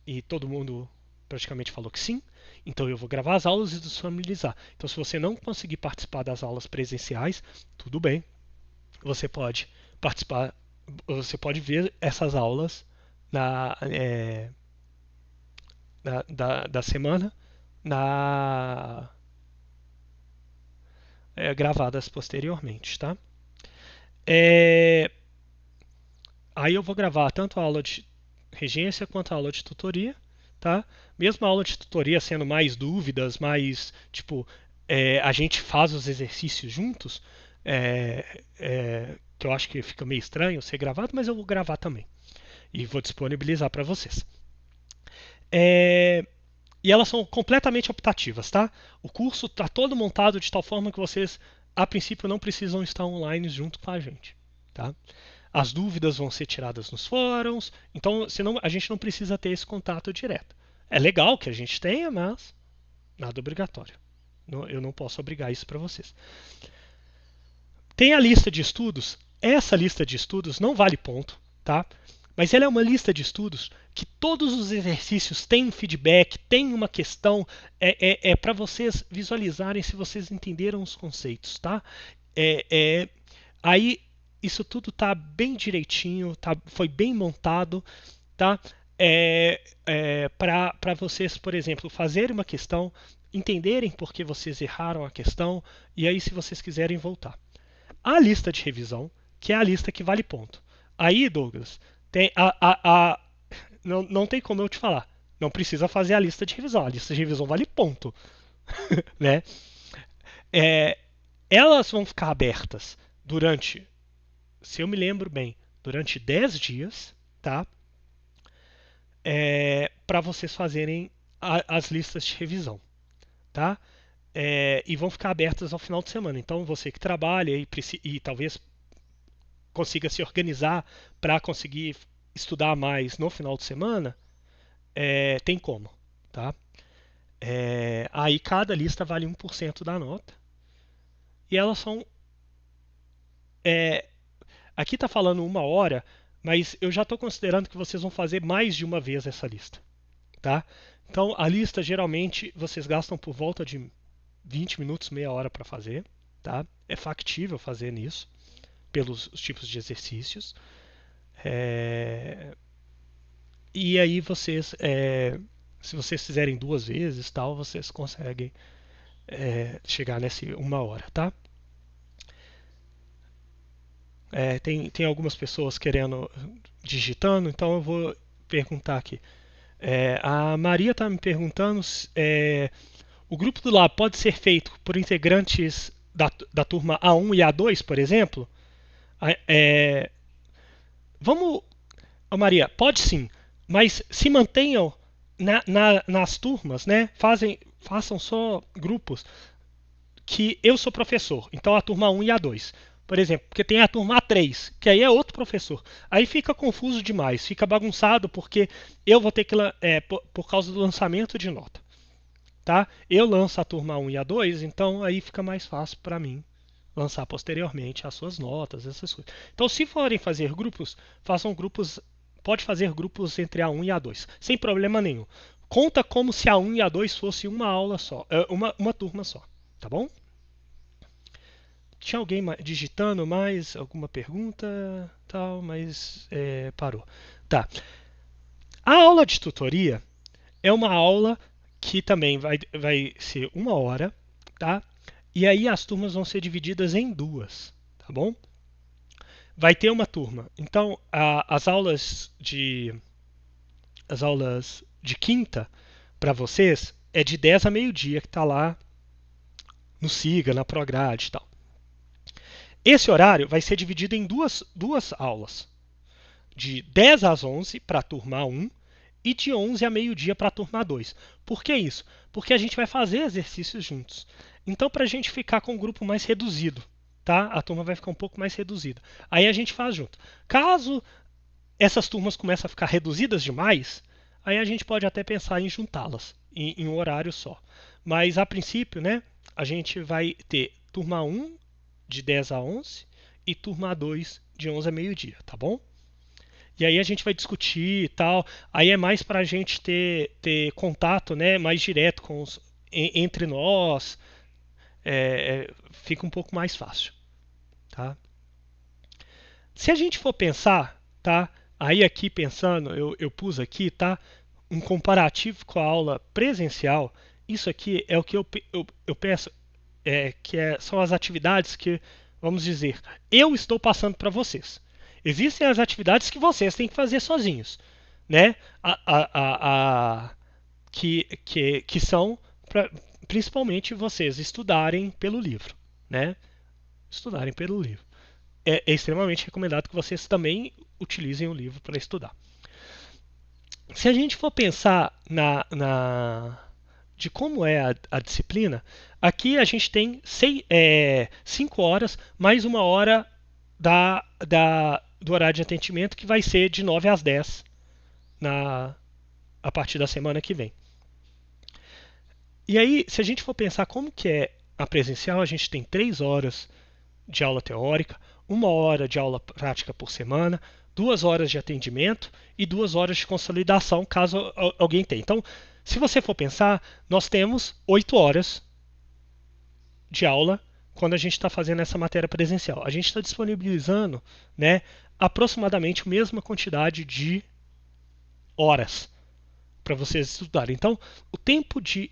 e todo mundo praticamente falou que sim. Então eu vou gravar as aulas e disponibilizar. Então se você não conseguir participar das aulas presenciais, tudo bem. Você pode participar, você pode ver essas aulas na, é, da semana na, gravadas posteriormente, tá? É, Aí eu vou gravar tanto a aula de regência quanto a aula de tutoria, tá? Mesmo a aula de tutoria sendo mais dúvidas, mais tipo, a gente faz os exercícios juntos, que eu acho que fica meio estranho ser gravado, mas eu vou gravar também e vou disponibilizar para vocês. E elas são completamente optativas, tá? O curso está todo montado de tal forma que vocês, a princípio, não precisam estar online junto com a gente, tá? As dúvidas vão ser tiradas nos fóruns, então senão a gente não precisa ter esse contato direto. É legal que a gente tenha, mas nada obrigatório. Eu não posso obrigar isso para vocês. Tem a lista de estudos. Essa lista de estudos não vale ponto, tá? Mas ela é uma lista de estudos que todos os exercícios têm um feedback, tem uma questão, para vocês visualizarem se vocês entenderam os conceitos, tá? Aí isso tudo tá bem direitinho, foi bem montado, tá? Para vocês, por exemplo, fazerem uma questão, entenderem por que vocês erraram a questão, e aí se vocês quiserem voltar. A lista de revisão, que é a lista que vale ponto. Aí, Douglas, tem não tem como eu te falar. Não precisa fazer a lista de revisão. A lista de revisão vale ponto. Né? Elas vão ficar abertas durante, se eu me lembro bem, durante 10 dias, tá? Para vocês fazerem as listas de revisão, tá? E vão ficar abertas ao final de semana. Então você que trabalha e talvez consiga se organizar para conseguir estudar mais no final de semana, tem como, tá? Aí cada lista vale 1% da nota. E elas são. Aqui está falando 1 hora, mas eu já estou considerando que vocês vão fazer mais de uma vez essa lista, tá? Então a lista geralmente vocês gastam por volta de 20 minutos, meia hora para fazer, tá? É factível fazer nisso, pelos tipos de exercícios. E aí vocês, se vocês fizerem 2 vezes, tal, vocês conseguem chegar nesse 1 hora, tá? Tem algumas pessoas querendo digitando, então eu vou perguntar aqui. A Maria está me perguntando o grupo do Lab pode ser feito por integrantes da turma A1 e A2, por exemplo? Vamos, Maria, pode sim, mas se mantenham nas turmas, né? Façam só grupos que eu sou professor, então a turma 1 e a 2. Por exemplo, porque tem a turma A3, que aí é outro professor. Aí fica confuso demais, fica bagunçado, porque eu vou ter que, por causa do lançamento de nota. Tá? Eu lanço a turma 1 e a 2, então aí fica mais fácil para mim lançar posteriormente as suas notas, essas coisas. Então, se forem fazer grupos, façam grupos, pode fazer grupos entre a 1 e a 2, sem problema nenhum. Conta como se a 1 e a 2 fosse uma aula só, uma turma só, tá bom? Tinha alguém digitando mais alguma pergunta, tal, mas parou. Tá. A aula de tutoria é uma aula que também vai ser 1 hora, tá? E aí as turmas vão ser divididas em duas, tá bom? Vai ter uma turma. Então, as aulas de quinta para vocês é de 10 a meio-dia, que está lá no Siga, na Prograde e tal. Esse horário vai ser dividido em duas aulas. De 10 às 11 para a turma 1 e de 11 a meio-dia para a turma 2. Por que isso? Porque a gente vai fazer exercícios juntos. Então, para a gente ficar com um grupo mais reduzido, tá? A turma vai ficar um pouco mais reduzida. Aí a gente faz junto. Caso essas turmas comecem a ficar reduzidas demais, aí a gente pode até pensar em juntá-las em um horário só. Mas a princípio, né, a gente vai ter turma 1 de 10 a 11 e turma 2 de 11 a meio-dia, tá bom? E aí a gente vai discutir e tal. Aí é mais para a gente ter contato, né, mais direto entre nós. Fica um pouco mais fácil, tá? Se a gente for pensar, tá? Aí aqui pensando, eu pus aqui, tá? Um comparativo com a aula presencial. Isso aqui é o que eu peço, são as atividades que, vamos dizer, eu estou passando para vocês. Existem as atividades que vocês têm que fazer sozinhos, né? Que são principalmente vocês estudarem pelo livro, né? Estudarem pelo livro. É extremamente recomendado que vocês também utilizem o livro para estudar. Se a gente for pensar de como é a disciplina, aqui a gente tem 5 horas mais uma hora do horário de atendimento, que vai ser de 9 às 10 a partir da semana que vem. E aí, se a gente for pensar como que é a presencial, a gente tem 3 horas de aula teórica, 1 hora de aula prática por semana, 2 horas de atendimento e 2 horas de consolidação, caso alguém tenha. Então, se você for pensar, nós temos 8 horas de aula quando a gente está fazendo essa matéria presencial. A gente está disponibilizando, né, aproximadamente a mesma quantidade de horas para vocês estudarem. Então, o tempo de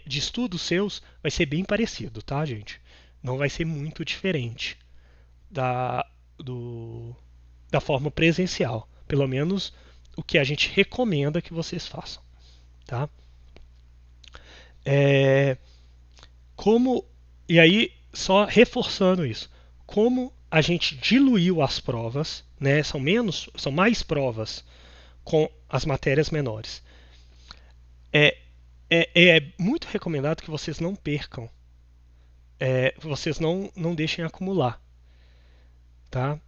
estudos seus vai ser bem parecido, tá, gente? Não vai ser muito diferente da, do, da forma presencial. Pelo menos o que a gente recomenda que vocês façam, tá? E aí, só reforçando isso, como a gente diluiu as provas, né? São mais provas com as matérias menores. É muito recomendado que vocês não percam, vocês não deixem acumular, tá?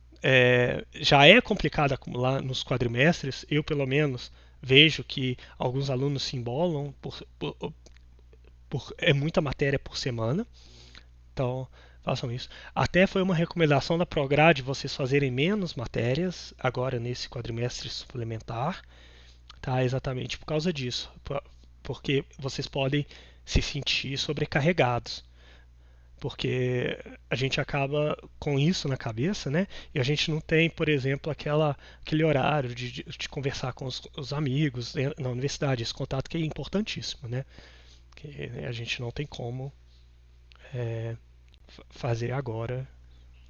Já é complicado acumular nos quadrimestres. Eu, pelo menos, vejo que alguns alunos se embolam é muita matéria por semana. Então, façam isso. Até foi uma recomendação da Prograde vocês fazerem menos matérias agora nesse quadrimestre suplementar, tá? Exatamente por causa disso, porque vocês podem se sentir sobrecarregados. Porque a gente acaba com isso na cabeça, né? E a gente não tem, por exemplo, aquele horário de conversar com os amigos na universidade, esse contato que é importantíssimo, né? Que a gente não tem como fazer agora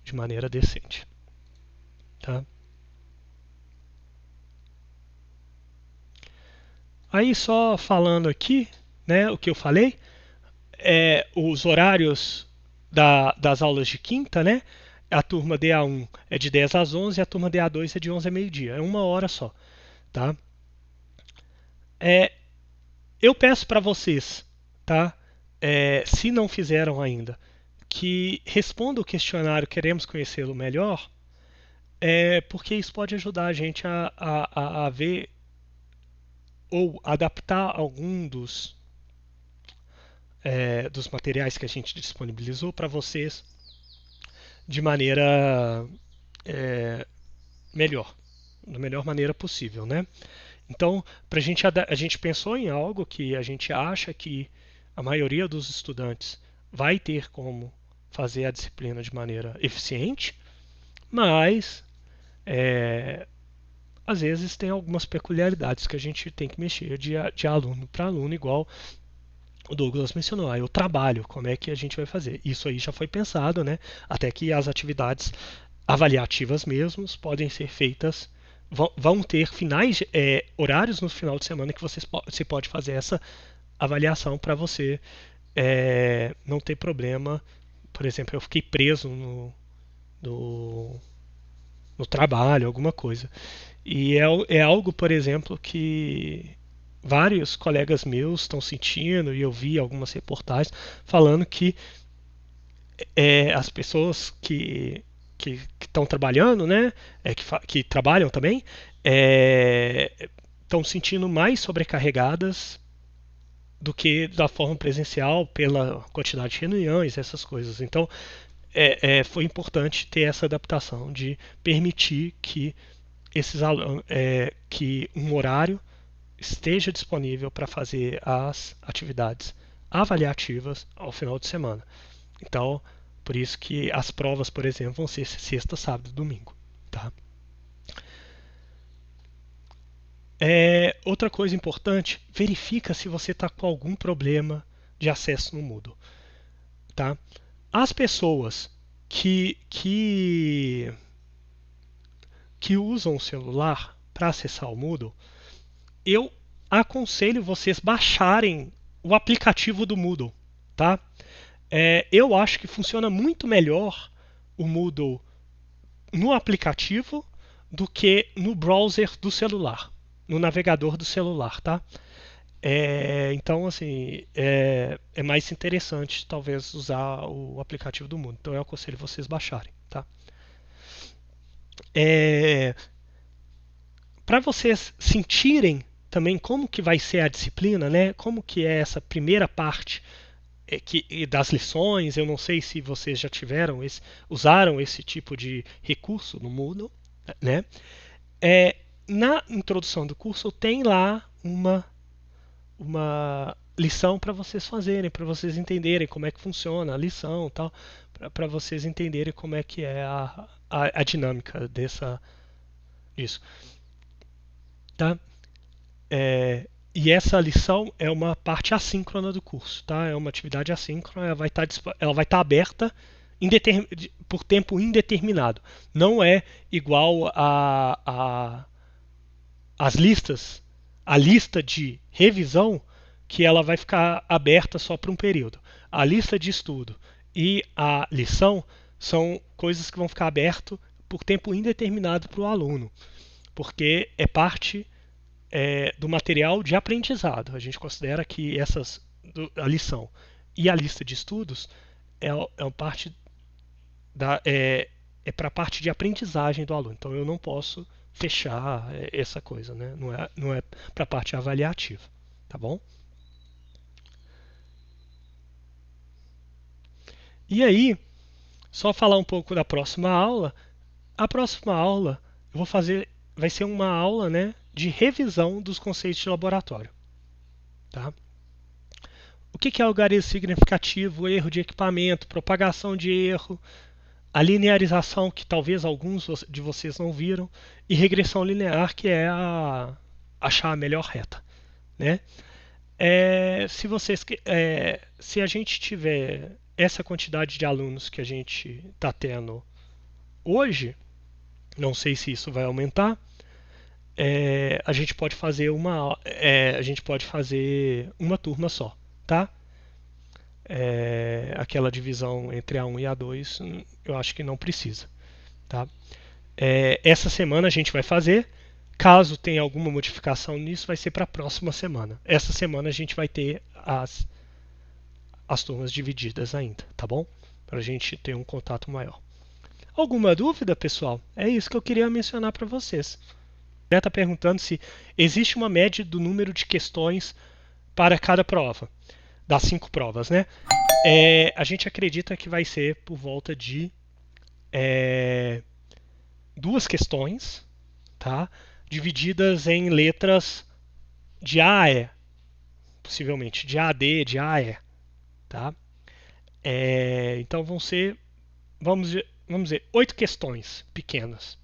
de maneira decente, tá? Aí só falando aqui, né, o que eu falei, os horários das aulas de quinta, né? A turma DA1 é de 10 às 11 e a turma DA2 é de 11 a meio-dia. É 1 hora só, tá? Eu peço para vocês, tá? Se não fizeram ainda, que respondam o questionário Queremos Conhecê-lo Melhor, porque isso pode ajudar a gente a ver ou adaptar algum dos materiais que a gente disponibilizou para vocês de maneira melhor, da melhor maneira possível, né? Então, a gente pensou em algo que a gente acha que a maioria dos estudantes vai ter como fazer a disciplina de maneira eficiente, mas às vezes tem algumas peculiaridades que a gente tem que mexer de aluno para aluno, igual o Douglas mencionou, eu trabalho, como é que a gente vai fazer? Isso aí já foi pensado, né? Até que as atividades avaliativas mesmos podem ser feitas, vão ter finais, horários no final de semana que você pode fazer essa avaliação para você não ter problema. Por exemplo, eu fiquei preso no, no trabalho, alguma coisa. E é algo, por exemplo, que vários colegas meus estão sentindo, e eu vi algumas reportagens falando que as pessoas que estão trabalhando, né, que trabalham também, estão sentindo mais sobrecarregadas do que da forma presencial pela quantidade de reuniões, essas coisas. Então, foi importante ter essa adaptação de permitir que esses que um horário esteja disponível para fazer as atividades avaliativas ao final de semana. Então, por isso que as provas, por exemplo, vão ser sexta, sábado e domingo. Tá? Outra coisa importante, verifica se você está com algum problema de acesso no Moodle. Tá? As pessoas que usam o celular para acessar o Moodle, eu aconselho vocês baixarem o aplicativo do Moodle. Tá? Eu acho que funciona muito melhor o Moodle no aplicativo do que no browser do celular, no navegador do celular, tá? Então, assim, é mais interessante talvez usar o aplicativo do Moodle. Então, eu aconselho vocês baixarem, tá? Para vocês sentirem também como que vai ser a disciplina, né? Como que é essa primeira parte das lições. Eu não sei se vocês já usaram esse tipo de recurso no Moodle, né? Na introdução do curso tem lá uma lição para vocês fazerem, para vocês entenderem como é que funciona a lição, tal, para vocês entenderem como é que é a dinâmica disso, tá? E essa lição é uma parte assíncrona do curso, tá? É uma atividade assíncrona, ela vai estar aberta por tempo indeterminado. Não é igual as listas, a lista de revisão, que ela vai ficar aberta só por um período. A lista de estudo e a lição são coisas que vão ficar abertas por tempo indeterminado para o aluno, porque é parte do material de aprendizado. A gente considera que a lição e a lista de estudos é parte para a parte de aprendizagem do aluno. Então eu não posso fechar essa coisa, né? Não é para a parte avaliativa, tá bom? E aí, só falar um pouco da próxima aula. A próxima aula vai ser uma aula, né, de revisão dos conceitos de laboratório. Tá? O que é algarismo significativo, erro de equipamento, propagação de erro, a linearização, que talvez alguns de vocês não viram, e regressão linear, que é achar a melhor reta. Né? Se a gente tiver essa quantidade de alunos que a gente está tendo hoje, não sei se isso vai aumentar, a gente pode fazer uma turma só, tá? Aquela divisão entre A1 e A2, eu acho que não precisa, tá? Essa semana a gente vai fazer. Caso tenha alguma modificação nisso, vai ser para a próxima semana. Essa semana a gente vai ter as turmas divididas ainda, tá bom? Para a gente ter um contato maior. Alguma dúvida, pessoal? É isso que eu queria mencionar para vocês. Está perguntando se existe uma média do número de questões para cada prova, das 5 provas, né? A gente acredita que vai ser por volta de 2 questões, tá? Divididas em letras de A a E, possivelmente de A a D, de A a E, tá? Então vão ser, vamos dizer, 8 questões pequenas.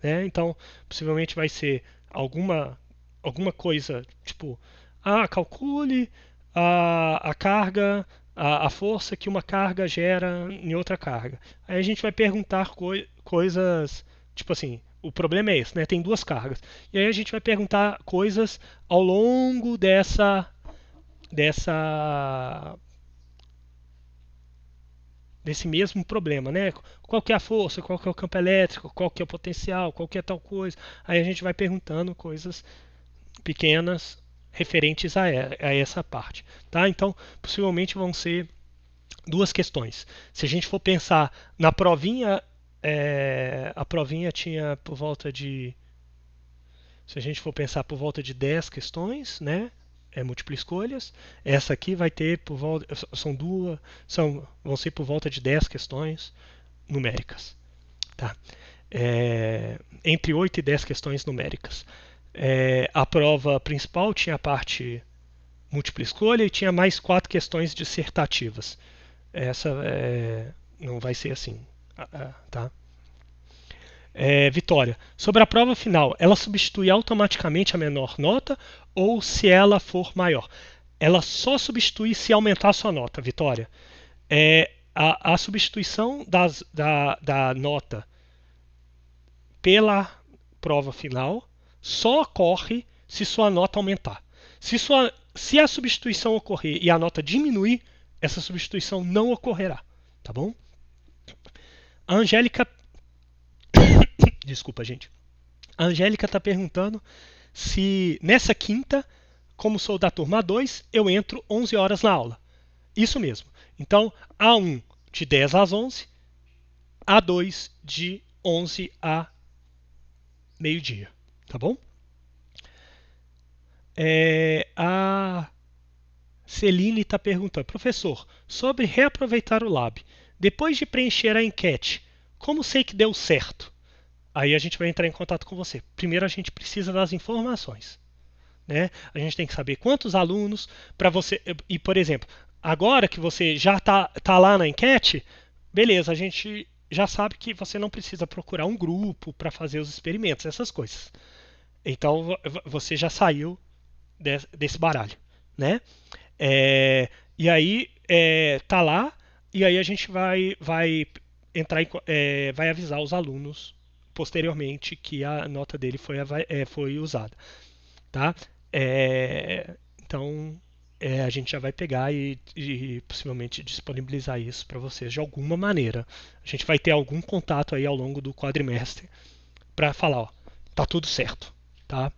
Né? Então, possivelmente vai ser alguma coisa tipo, calcule a carga, a força que uma carga gera em outra carga. Aí a gente vai perguntar coisas, tipo assim, o problema é esse, né? Tem duas cargas. E aí a gente vai perguntar coisas ao longo dessa desse mesmo problema, né? Qual que é a força, qual que é o campo elétrico, qual que é o potencial, qual que é tal coisa. Aí a gente vai perguntando coisas pequenas referentes a essa parte, tá? Então, possivelmente vão ser duas questões. Se a gente for pensar na provinha, a provinha tinha por volta de, se a gente for pensar por volta de 10 questões, né? É múltipla escolhas. Essa aqui vai ter por volta, são duas, vão ser por volta de 10 questões numéricas, tá? Entre 8 e 10 questões numéricas. A prova principal tinha a parte múltipla escolha e tinha mais 4 questões dissertativas. Essa não vai ser assim, tá? Vitória. Sobre a prova final, ela substitui automaticamente a menor nota ou se ela for maior? Ela só substitui se aumentar a sua nota, Vitória. A substituição da nota pela prova final só ocorre se sua nota aumentar. Se a substituição ocorrer e a nota diminuir, essa substituição não ocorrerá, tá bom? A Angélica, desculpa, gente. A Angélica está perguntando se nessa quinta, como sou da turma 2, eu entro 11 horas na aula. Isso mesmo. Então, A1 de 10 às 11, A2 de 11 a meio-dia, tá bom? A Celine está perguntando, professor, sobre reaproveitar o lab. Depois de preencher a enquete, como sei que deu certo? Aí a gente vai entrar em contato com você. Primeiro a gente precisa das informações, né? A gente tem que saber quantos alunos para você. E, por exemplo, agora que você já tá lá na enquete, beleza, a gente já sabe que você não precisa procurar um grupo para fazer os experimentos, essas coisas. Então você já saiu desse baralho, né? E aí tá lá e aí a gente vai entrar vai avisar os alunos posteriormente que a nota dele foi usada, tá? Então a gente já vai pegar e possivelmente disponibilizar isso para vocês de alguma maneira. A gente vai ter algum contato aí ao longo do quadrimestre para falar, ó, tá tudo certo, tá?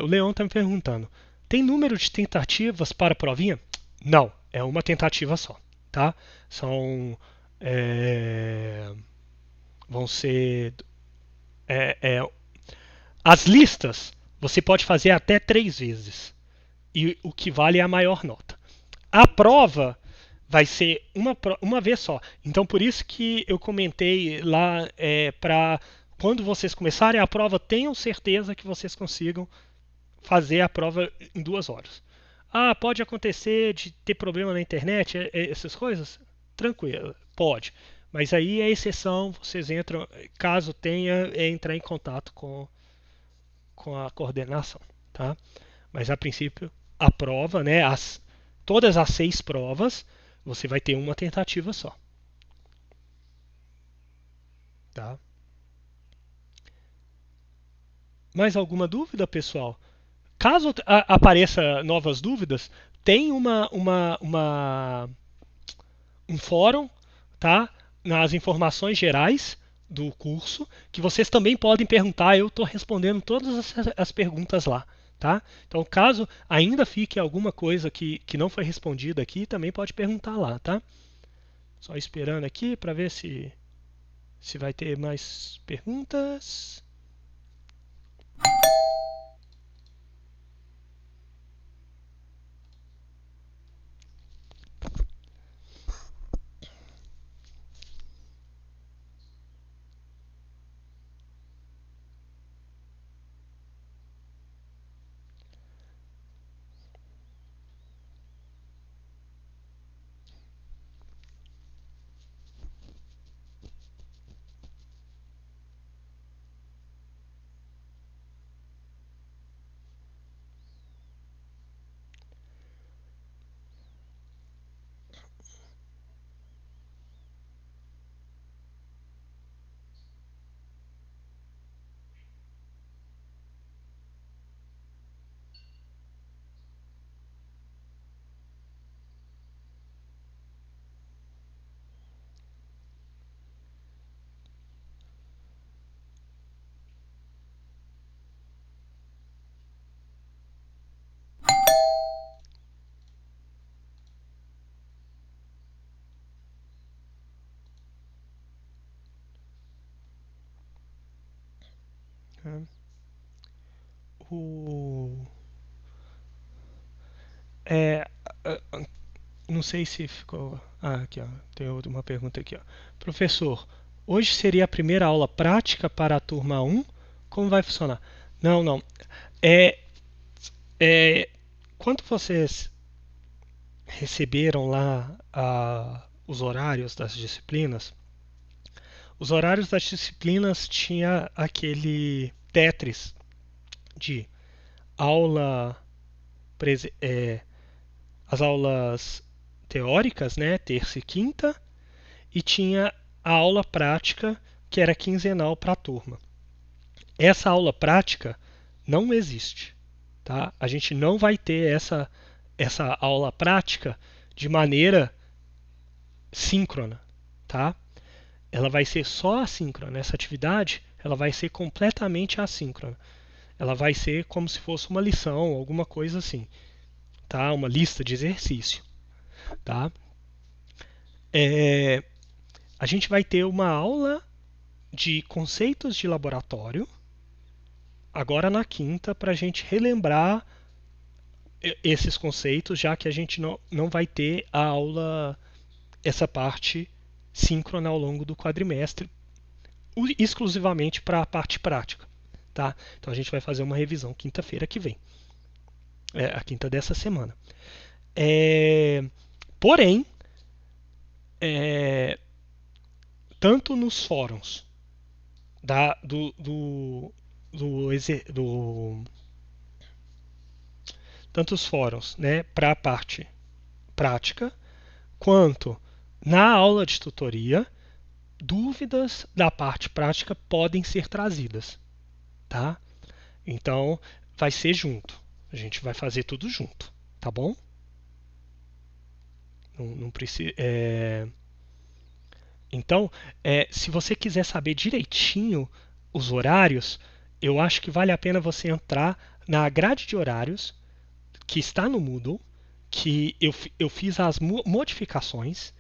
O Leon está me perguntando: tem número de tentativas para a provinha? Não, é uma tentativa só, tá? São é, vão ser é, é, as listas. Você pode fazer até 3 vezes e o que vale é a maior nota. A prova vai ser uma vez só. Então por isso que eu comentei lá para quando vocês começarem a prova, tenham certeza que vocês consigam fazer a prova em 2 horas. Ah, pode acontecer de ter problema na internet, essas coisas? Tranquilo, pode. Mas aí é exceção, vocês entram, caso tenha, entrar em contato com a coordenação, tá? Mas a princípio, a prova, né, todas as 6 provas, você vai ter uma tentativa só, tá? Mais alguma dúvida, pessoal? Caso apareça novas dúvidas, tem um fórum, tá? Nas informações gerais do curso, que vocês também podem perguntar. Eu estou respondendo todas as perguntas lá, tá? Então, caso ainda fique alguma coisa que não foi respondida aqui, também pode perguntar lá, tá? Só esperando aqui para ver se vai ter mais perguntas. O, é, não sei se ficou. Aqui, ó, tem uma pergunta aqui, ó. Professor, hoje seria a primeira aula prática para a turma 1? Como vai funcionar? Não, não. É, é, quando vocês receberam lá os horários das disciplinas, os horários das disciplinas tinha aquele Tetris de aula, as aulas teóricas, né, terça e quinta, e tinha a aula prática que era quinzenal para a turma. Essa aula prática não existe, tá? A gente não vai ter essa aula prática de maneira síncrona, tá? Ela vai ser só assíncrona. Essa atividade ela vai ser completamente assíncrona. Ela vai ser como se fosse uma lição, alguma coisa assim, tá? Uma lista de exercício, tá? A gente vai ter uma aula de conceitos de laboratório agora na quinta para a gente relembrar esses conceitos, já que a gente não vai ter a aula, essa parte síncrona ao longo do quadrimestre, exclusivamente para a parte prática. Tá? Então a gente vai fazer uma revisão quinta-feira que vem, a quinta dessa semana. Porém, tanto nos fóruns tanto os fóruns, né, para a parte prática, quanto na aula de tutoria, dúvidas da parte prática podem ser trazidas, tá? Então vai ser junto. A gente vai fazer tudo junto, tá bom? Não precisa. Então, se você quiser saber direitinho os horários, eu acho que vale a pena você entrar na grade de horários que está no Moodle, que eu fiz as modificações,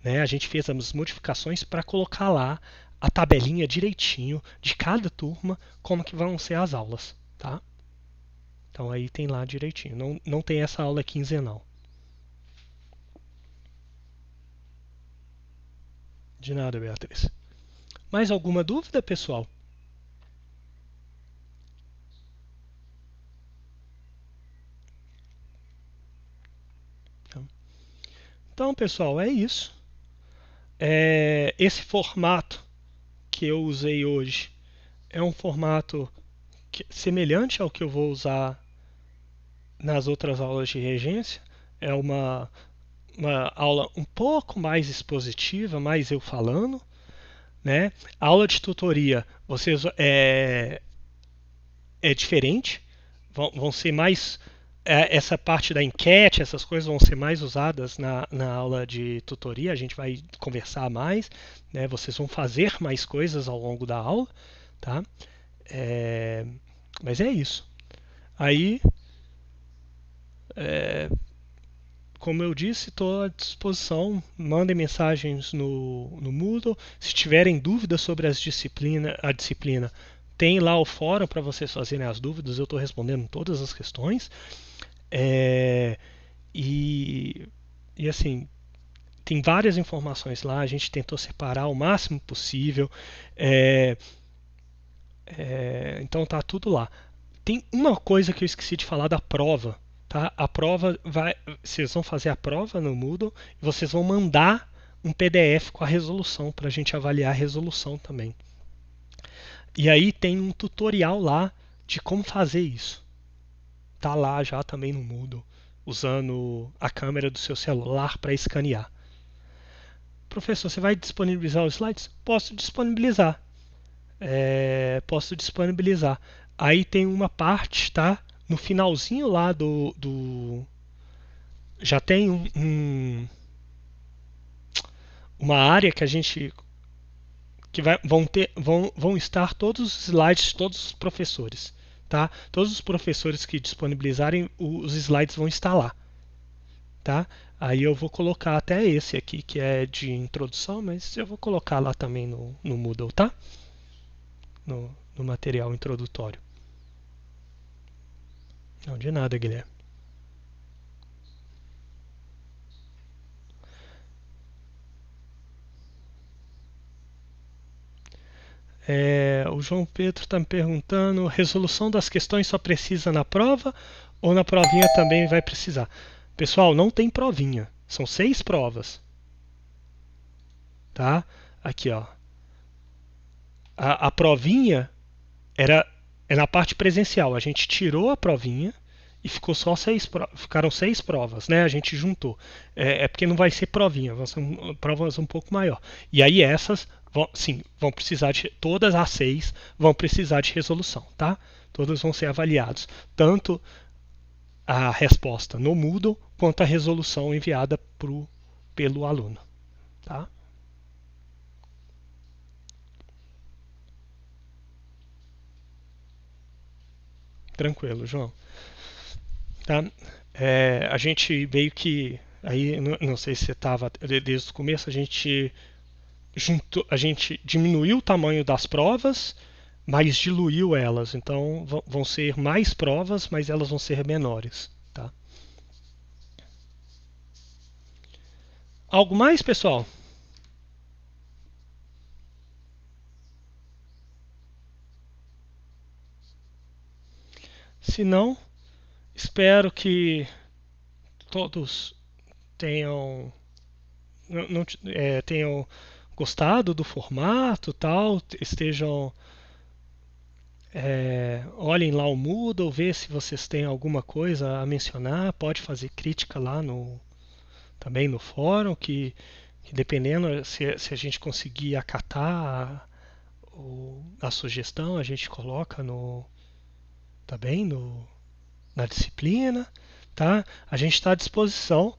né? A gente fez as modificações para colocar lá a tabelinha direitinho de cada turma, como que vão ser as aulas, tá? Então aí tem lá direitinho. Não tem essa aula quinzenal. De nada, Beatriz. Mais alguma dúvida, pessoal? Então, pessoal, é isso. Esse formato que eu usei hoje é um formato semelhante ao que eu vou usar nas outras aulas de regência. É uma aula um pouco mais expositiva, mais eu falando, né? A aula de tutoria, vocês é diferente, vão ser mais essa parte da enquete, essas coisas vão ser mais usadas na aula de tutoria. A gente vai conversar mais, né? Vocês vão fazer mais coisas ao longo da aula, tá? Mas é isso. Aí, como eu disse, estou à disposição. Mandem mensagens no Moodle. Se tiverem dúvidas sobre a disciplina, tem lá o fórum para vocês fazerem as dúvidas. Eu estou respondendo todas as questões. E assim, tem várias informações lá. A gente tentou separar o máximo possível. Então tá tudo lá. Tem uma coisa que eu esqueci de falar da prova. Tá? A prova vocês vão fazer a prova no Moodle e vocês vão mandar um PDF com a resolução para a gente avaliar a resolução também. E aí tem um tutorial lá de como fazer isso. Tá lá já também no Moodle, usando a câmera do seu celular para escanear. Professor, você vai disponibilizar os slides? Posso disponibilizar. Posso disponibilizar. Aí tem uma parte, tá? No finalzinho lá já tem uma área que a gente vão estar todos os slides de todos os professores, tá? Todos os professores que disponibilizarem os slides vão estar lá, tá? Aí eu vou colocar até esse aqui que é de introdução, mas eu vou colocar lá também no Moodle, tá? No no material introdutório. Não, de nada, Guilherme. O João Pedro está me perguntando: resolução das questões só precisa na prova ou na provinha também vai precisar? Pessoal, não tem provinha. São 6 provas. Tá? Aqui, ó. A provinha é na parte presencial. A gente tirou a provinha e ficou só ficaram 6 provas, né? A gente juntou. É porque não vai ser provinha, vão ser provas um pouco maior. E aí essas vão precisar de todas as 6 vão precisar de resolução, tá? Todas vão ser avaliadas, tanto a resposta no Moodle quanto a resolução enviada pelo aluno, tá? Tranquilo, João. Tá? A gente meio que aí não sei se você estava desde o começo, a gente diminuiu o tamanho das provas, mas diluiu elas. Então vão ser mais provas, mas elas vão ser menores, tá? Algo mais, pessoal? Se não, espero que todos tenham tenham gostado do formato, tal, estejam olhem lá o Moodle, ver se vocês têm alguma coisa a mencionar, pode fazer crítica lá também no fórum, que dependendo se a gente conseguir acatar a sugestão, a gente coloca também na disciplina, tá? A gente está à disposição.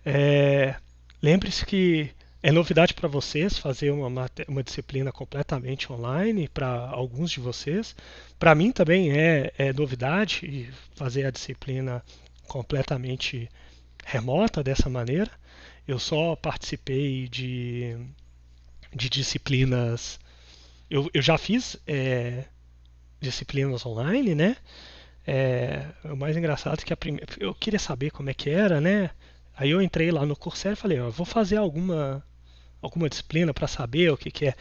É, Lembre-se que é novidade para vocês fazer uma disciplina completamente online para alguns de vocês. Para mim também é novidade fazer a disciplina completamente remota dessa maneira. Eu só participei de disciplinas. Eu já fiz disciplinas online, né? O mais engraçado é que eu queria saber como é que era, né? Aí eu entrei lá no Coursera e falei, ó, vou fazer alguma disciplina para saber o que, que é.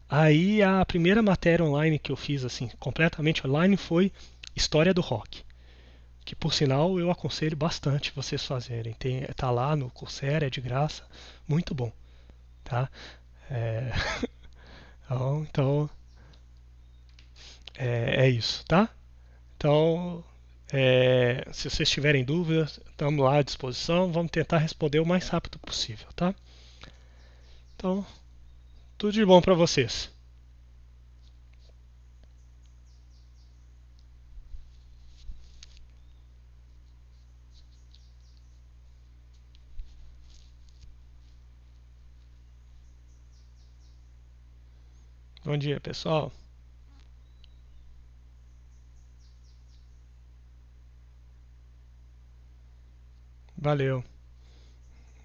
Aí a primeira matéria online que eu fiz, assim, completamente online, foi História do Rock. Que por sinal eu aconselho bastante vocês fazerem. Tá lá no Coursera, é de graça, muito bom, tá? É, então é isso, tá? Então, se vocês tiverem dúvidas, estamos lá à disposição. Vamos tentar responder o mais rápido possível, tá? Então, tudo de bom para vocês. Bom dia, pessoal. Valeu.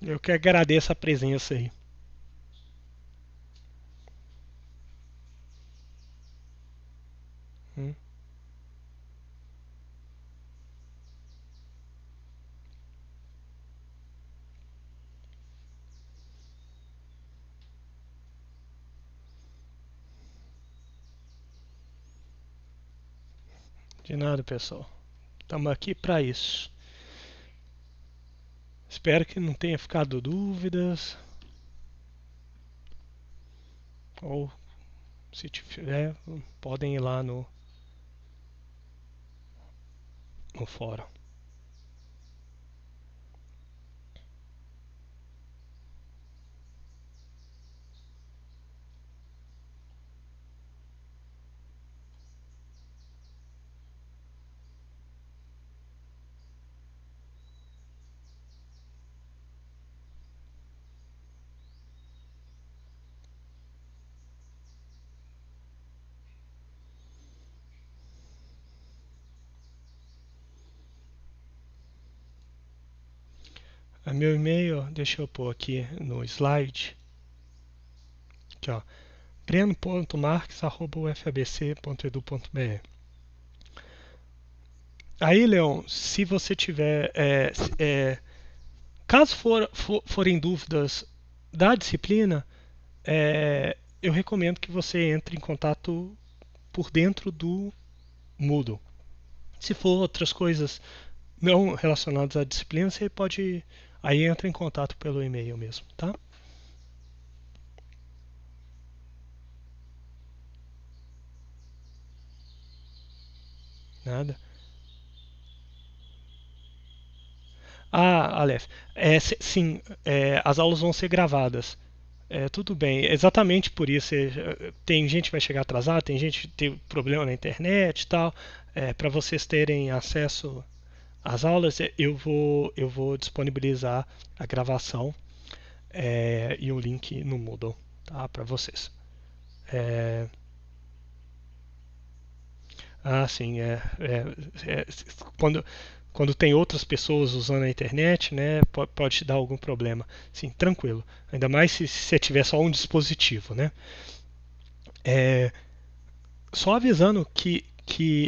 Eu que agradeço a presença aí. Hum, De nada, pessoal. Estamos aqui para isso. Espero que não tenha ficado dúvidas. Ou se tiver, podem ir lá no fórum. Meu e-mail, deixa eu pôr aqui no slide. Aqui, ó. breno.marques@ufabc.edu.br. Aí, Leon, se você tiver, caso forem dúvidas da disciplina, eu recomendo que você entre em contato por dentro do Moodle. Se for outras coisas não relacionadas à disciplina, você pode aí entra em contato pelo e-mail mesmo, tá? Nada. Ah, Aleph, sim, as aulas vão ser gravadas. Tudo bem, exatamente por isso. Tem gente que vai chegar atrasada, tem gente que tem problema na internet e tal. Para vocês terem acesso às aulas, eu vou disponibilizar a gravação e o link no Moodle, tá? Para vocês. É, sim, quando, quando tem outras pessoas usando a internet, né, pode te dar algum problema. Sim, tranquilo. Ainda mais se você tiver só um dispositivo, né? É, só avisando que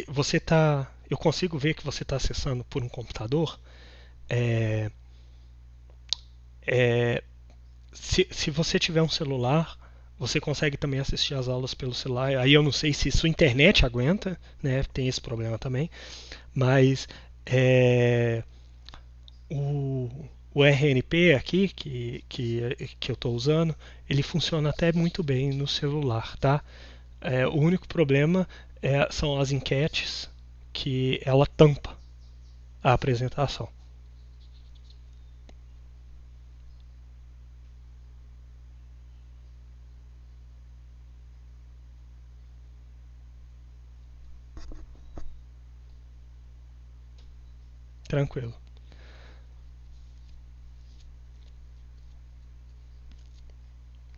você tá, eu consigo ver que você está acessando por um computador. É, é, se você tiver um celular, você consegue também assistir as aulas pelo celular. Aí eu não sei se sua internet aguenta, né? Tem esse problema também. Mas é, o, o RNP aqui que eu estou usando, ele funciona até muito bem no celular, tá? O único problema são as enquetes que ela tampa a apresentação. Tranquilo.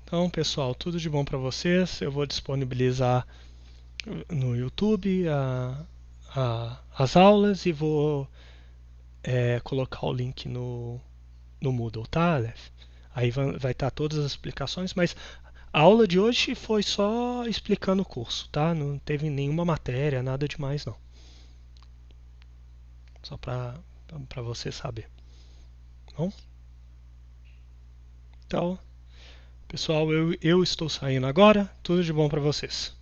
Então, pessoal, tudo de bom para vocês. Eu vou disponibilizar no YouTube as aulas e vou colocar o link no Moodle, tá, Aleph? Aí vai estar todas as explicações, mas a aula de hoje foi só explicando o curso, tá? Não teve nenhuma matéria, nada demais não. Só para você saber. Bom? Então, pessoal, eu estou saindo agora. Tudo de bom para vocês.